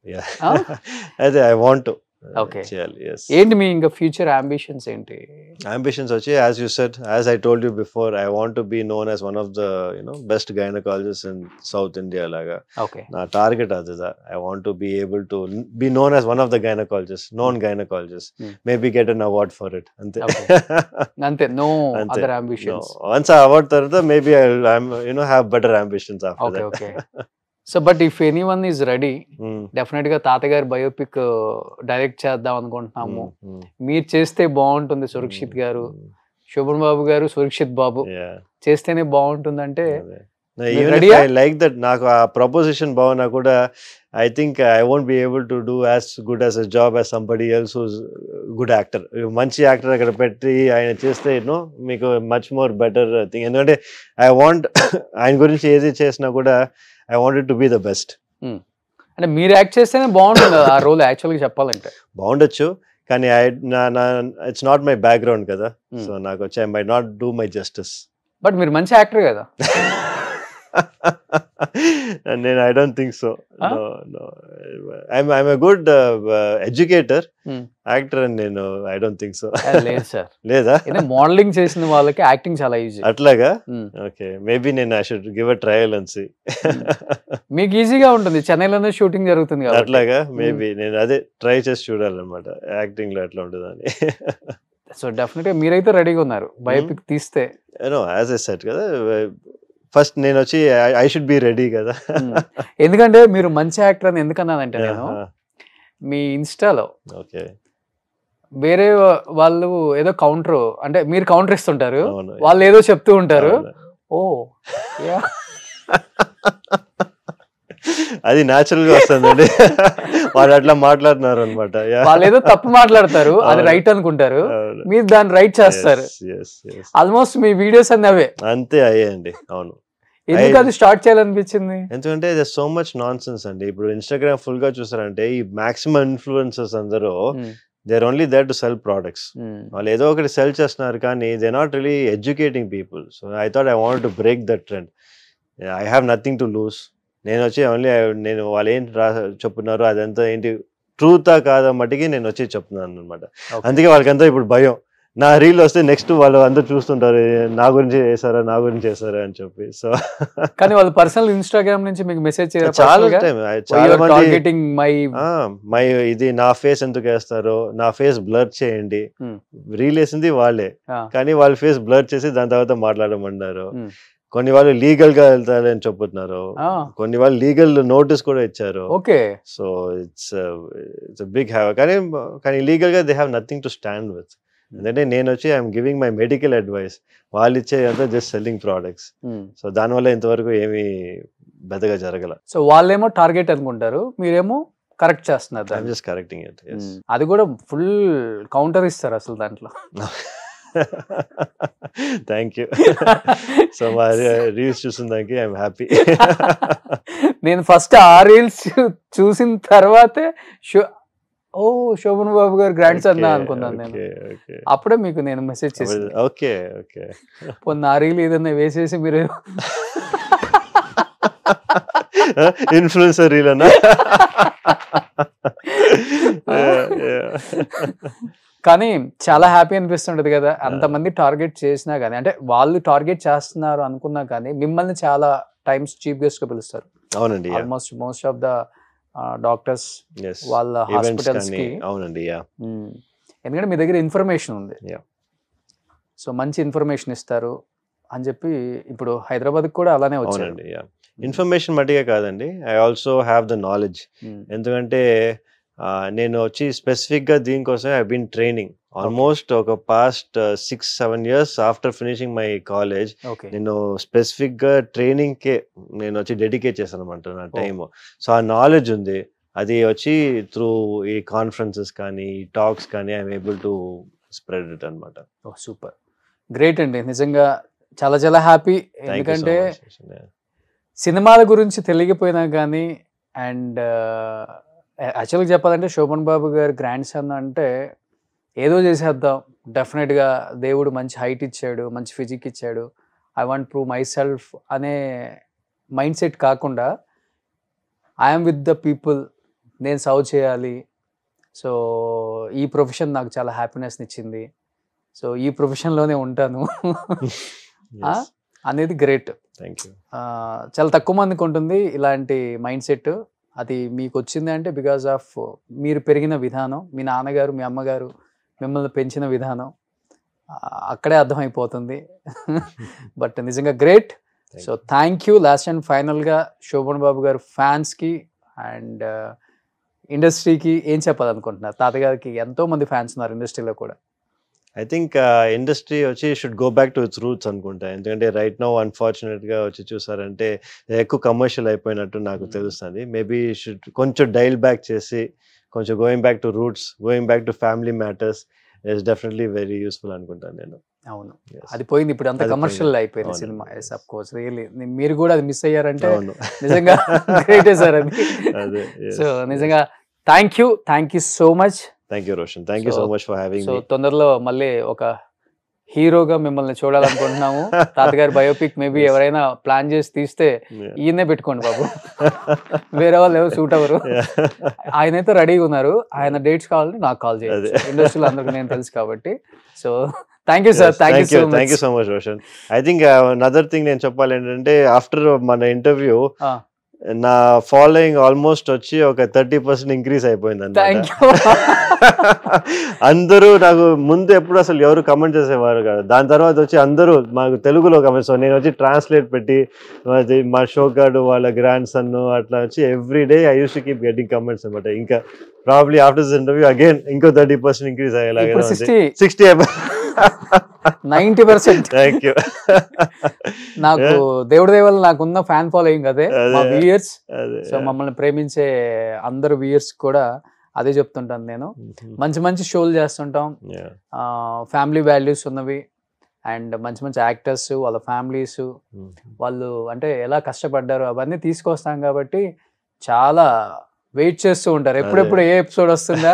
అదే ఐ వాంట్ టు. ఓకే. ఏంటి మీ ఇంకా ఫ్యూచర్ అంబిషన్స్ ఏంటి? అంబిషన్స్ వచ్చి as you said, as I told you before, I want to be known as one of the best gynaecologist in South India లాగా. Okay. నా target అది. I want to be able to be known as one of the gynaecologist, known gynaecologist, maybe get an award for it. అంతే. No other ambitions. Once ఆ award తర్వాత maybe I have better ambitions after that. Okay. So but if anyone is ready, definite గా తాతగారి biopic direct చేద్దాం అనుకుంటున్నాము. మీరు చేస్తే బాగుంటుంది. సురక్షిత్ గారు, శోభన్ బాబు గారు, సురక్షిత్ బాబు చేస్తేనే బాగుంటుంది అంటే లైక్ దట్. నాకు ఆ ప్రపోజిషన్ బాగున్నా కూడా I think I won't be able to do as good as a job as somebody else who's good actor. మంచి యాక్టర్ అక్కడ పెట్టి ఆయన చేస్తే మీకు మచ్ మోర్ బెటర్ థింగ్. ఎందుకంటే ఐ వాంట్ ఆయన గురించి ఏది చేసినా కూడా I wanted to be the best. అంటే మీరు యాక్ట్ చేస్తేనే బాగుంటుంది ఆ రోల్. యాక్చువల్గా చెప్పాలంటే బాగుండొచ్చు, కానీ ఇట్స్ నాట్ మై బ్యాక్గ్రౌండ్ కదా. సో నాకు వచ్చి I might not do my justice. But మీరు మంచి యాక్టర్ కదా. నేను I don't think so. I'm a good educator, actor అని నేను ఐ డోంట్ థింక్ సో. లేదు సార్. లేదా? మోడలింగ్ చేసిన వాళ్ళకి యాక్టింగ్ చాలా ఈజీ. అట్లాగా? ఓకే, మేబీ నేను I should give a trial and see. మీకు ఈజీగా ఉంటుంది, చెన్నైలోనే షూటింగ్ జరుగుతుంది కదా. అట్లాగా? మేబీ నేను అదే ట్రై చేసి చూడాలన్నమాట యాక్టింగ్ లో ఎట్లా ఉంటుందని. సో డెఫినెట్ గా మీరైతే రెడీగా ఉన్నారు బయోపిక్ తీస్తే? యాజ్ ఐ సెడ్ కదా, ఫస్ట్ నేను వచ్చి ఐ షుడ్ బి రెడీ కదా. ఎందుకంటే మీరు మంచి యాక్టర్ అని ఎందుకన్నానంటే, నేను మీ ఇన్స్టాలో వేరే వాళ్ళు ఏదో కౌంటర్ అంటే మీరు కౌంటర్ ఇస్తుంటారు, వాళ్ళు ఏదో చెప్తూ ఉంటారు. ఓ అది న్యాచురల్ గా వస్తుందండి. వాళ్ళు అట్లా మాట్లాడుతున్నారు అనమాట. వాళ్ళు ఏదో తప్పు మాట్లాడతారు, అది రైట్ అనుకుంటారు, మీరు దాన్ని రైట్ చేస్తారు. ఆల్మోస్ట్ మీ వీడియోస్ అన్ని అవే. అంతే అయ్యాయండి. అవును. ఎందుకు అది స్టార్ట్ చేయాలనిపించింది? ఎందుకంటే they so much nonsense అండి. ఇప్పుడు ఇన్స్టాగ్రామ్ ఫుల్ గా చూసారంటే ఈ మాక్సిమం ఇన్ఫ్లుయెన్సర్స్ అందరూ they are only there to sell products. వాళ్ళు ఏదో ఒకటి సెల్ చేస్తున్నారు కానీ they not really educating people. So I thought I want to break that trend. I have nothing to lose. నేను వచ్చి ఓన్లీ నేను వాళ్ళు ఏంటి చెప్తున్నారు అదంతా ఏంటి ట్రూతా కాదా మట్టికి నేను వచ్చి చెప్తున్నాను అనమాట. అందుకే వాళ్ళకంతా ఇప్పుడు భయం. నా రీల్ వస్తే నెక్స్ట్ వాళ్ళు అందరూ చూస్తుంటారు నా గురించి చేశారా అని చెప్పి. సో కానీ వాళ్ళు పర్సనల్ ఇన్స్టాగ్రామ్ నుంచి మీకు మెసేజ్ చాలా టైం చాలా మంది మై ఇది నా ఫేస్ ఎందుకు వేస్తారు, నా ఫేస్ బ్లర్ చేయండి. రీల్ వేసింది వాళ్ళే కానీ వాళ్ళ ఫేస్ బ్లర్ చేసి దాని తర్వాత మాట్లాడమన్నారు. కొన్ని వాళ్ళు లీగల్ గా వెళ్తారని చెప్తున్నారు, కొన్ని వాళ్ళు లీగల్ నోటీస్ కూడా ఇచ్చారు. Okay. So it's big have కానీ లీగల్ గా they have nothing to stand with. ఎందుకంటే నేను వచ్చి I'm giving my medical advice, వాళ్ళు ఇచ్చే అంతా జస్ట్ సెల్లింగ్ ప్రోడక్ట్స్. సో దానివల్ల ఇంతవరకు ఏమీ పెద్దగా జరగల. సో వాళ్ళేమో టార్గెట్ అనుకుంటారు, మీరేమో కరెక్ట్ చేస్తున్నారు. I'm just correcting it. అది కూడా ఫుల్ కౌంటర్ ఇస్తారు అసలు దాంట్లో. Thank you. సో మా రీల్స్ చూసిన దానికి ఐఎమ్ హ్యాపీ. నేను ఫస్ట్ ఆ రీల్స్ చూసిన తర్వాతే శోభన్ బాబు గారు గ్రాండ్ సన్ అనుకున్నాను నేను. అప్పుడే మీకు నేను మెసేజ్ చేశాను. Okay okay. పొన్న ఆ రీల్ ఏదన్నా వేసేసి మీరు ఇన్ఫ్లుయెన్సర్ రీల్ అన్నా. కానీ చాలా హ్యాపీ అనిపిస్తుంటది కదా అంతమంది టార్గెట్ చేసినా కానీ, అంటే వాళ్ళు టార్గెట్ చేస్తున్నారు అనుకున్నా కానీ మిమ్మల్ని చాలా టైమ్స్ చీఫ్ గెస్ట్ గా పిలుస్తారు. అవునండి. Almost most of the doctors వాళ్ళ హాస్పిటల్స్ కి. అవునండి. ఎందుకంటే మీ దగ్గర ఇన్ఫర్మేషన్ ఉంది, సో మంచి ఇన్ఫర్మేషన్ ఇస్తారు అని చెప్పి ఇప్పుడు హైదరాబాద్ కూడా అలానే వచ్చారండి. ఇన్ఫర్మేషన్ మట్టిగా కాదండి, I also have the knowledge. ఎందుకంటే నేను వచ్చి స్పెసిఫిక్గా దీనికోసం ఐ బీన్ ట్రైనింగ్ ఆల్మోస్ట్ ఒక past 6-7 years after finishing my college. నేను స్పెసిఫిక్గా ట్రైనింగ్కే నేను వచ్చి డెడికేట్ చేశాను అనమాట నా టైమ్. సో ఆ నాలెడ్జ్ ఉంది, అది వచ్చి త్రూ ఈ కాన్ఫరెన్సెస్ కానీ టాక్స్ కానీ I'm able to spread it అనమాట. సూపర్, గ్రేట్ అండి, నిజంగా చాలా చాలా హ్యాపీ. ఎందుకంటే సినిమాల గురించి తెలియకపోయినా కానీ, అండ్ యాక్చువల్గా చెప్పాలంటే శోభన్ బాబు గారు గ్రాండ్ సన్ అంటే ఏదో చేసేద్దాం, డెఫినెట్గా దేవుడు మంచి హైట్ ఇచ్చాడు, మంచి ఫిజిక్ ఇచ్చాడు, I want prove my self అనే మైండ్ సెట్ కాకుండా ఐఎమ్ విత్ ద పీపుల్, నేను సర్వ్ చేయాలి, సో ఈ ప్రొఫెషన్ నాకు చాలా హ్యాపీనెస్ని ఇచ్చింది, సో ఈ ప్రొఫెషన్లోనే ఉంటాను అనేది గ్రేట్. చాలా తక్కువ మందికి ఉంటుంది ఇలాంటి మైండ్ సెట్. అది మీకు వచ్చింది అంటే బికాజ్ ఆఫ్ మీరు పెరిగిన విధానం, మీ నాన్నగారు మీ అమ్మగారు మిమ్మల్ని పెంచిన విధానం, అక్కడే అర్థమైపోతుంది. బట్ నిజంగా great. So thank you. Last and ఫైనల్గా శోభన్ బాబు గారు ఫ్యాన్స్కి అండ్ ఇండస్ట్రీకి ఏం చెప్పాలనుకుంటున్నారు? తాతగారికి ఎంతో మంది ఫ్యాన్స్ ఉన్నారు ఇండస్ట్రీలో కూడా. ఐ థింక్ ఇండస్ట్రీ వచ్చి should go back to it's roots అనుకుంటా. ఎందుకంటే రైట్ నౌ అన్ఫార్చునేట్గా వచ్చి చూసారంటే ఎక్కువ కమర్షియల్ అయిపోయినట్టు నాకు తెలుస్తుంది. మేబీ షుడ్ కొంచెం డైల్ బ్యాక్ చేసి కొంచెం going back to roots, going back to family matters is definitely very useful అనుకుంటాను నేను. అవును, అది పోయింది, ఇప్పుడు అంత కమర్షియల్ అయిపోయింది cinema. Yes of course, really మీరు కూడా అది మిస్ అయ్యారంటే నిజంగా గ్రేట్ సార్ అది. సో నిజంగా thank you so much. Thank you Roshan, thank you so much for having me. So తొందరలో మళ్ళీ ఒక హీరోగా మిమ్మల్ని చూడాలనుకుంటున్నాము. తాతగారి బయోపిక్ మేబీ ఎవరైనా ప్లాన్ చేసి తీస్తే ఈయనే పెట్టుకోండి బాబు, వేరే వాళ్ళు ఎవరు సూట్ అవ్వరు. ఆయనైతే రెడీగా ఉన్నారు, ఆయన డేట్స్ కావాలంటే నాకు కాల్ చేయాలి, ఇండస్ట్రీలో అందరికి నేను తెలుసు కాబట్టి. So thank you sir, thank you so much Roshan. I think another thing నేను చెప్పాలి ఏంటంటే ఆఫ్టర్ మన ఇంటర్వ్యూ నా ఫాలోయింగ్ ఆల్మోస్ట్ వచ్చి ఒక 30% ఇంక్రీజ్ అయిపోయింది అన్నమాట. అందరూ నాకు ముందు ఎప్పుడు అసలు ఎవరు కమెంట్ చేసేవారు కదా, దాని తర్వాత వచ్చి అందరూ మాకు తెలుగులో కమెంట్స్, నేను వచ్చి ట్రాన్స్లేట్ పెట్టి మా షోగాడు వాళ్ళ గ్రాండ్ సన్ అట్లా వచ్చి every day I use to keep getting comments అనమాట. ఇంకా probably after this interview again ఇంకో 30% ఇంక్రీజ్ అయ్యేలాగా 60 90%. Thank you. నాకు దేవుడి దయ వల్ల నాకున్న ఫ్యాన్ ఫాలోయింగ్ అదే, మా వ్యూయర్స్. సో మమ్మల్ని ప్రేమించే అందరు వ్యూయర్స్ కూడా అదే చెప్తుంటాను నేను. మంచి మంచి షోలు చేస్తుంటాం, ఫ్యామిలీ వాల్యూస్ ఉన్నవి, అండ్ మంచి మంచి యాక్టర్స్ వాళ్ళ ఫ్యామిలీస్ వాళ్ళు అంటే ఎలా కష్టపడ్డారు అవన్నీ తీసుకొస్తాం కాబట్టి చాలా వెయిట్ చేస్తూ ఉంటారు ఎప్పుడెప్పుడు ఏ ఎపిసోడ్ వస్తుందా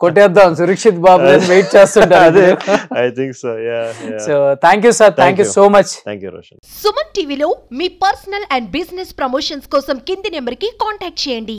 కొట్టేద్దాం సురక్షిత్ బాబు వెయిట్ చేస్తుంటారు. I think so. So thank you sir, thank you so much. Thank you Roshan. Suman టీవీలో మీ పర్సనల్ అండ్ బిజినెస్ ప్రమోషన్స్ కోసం కింది నెంబర్కి కాంటాక్ట్ చేయండి.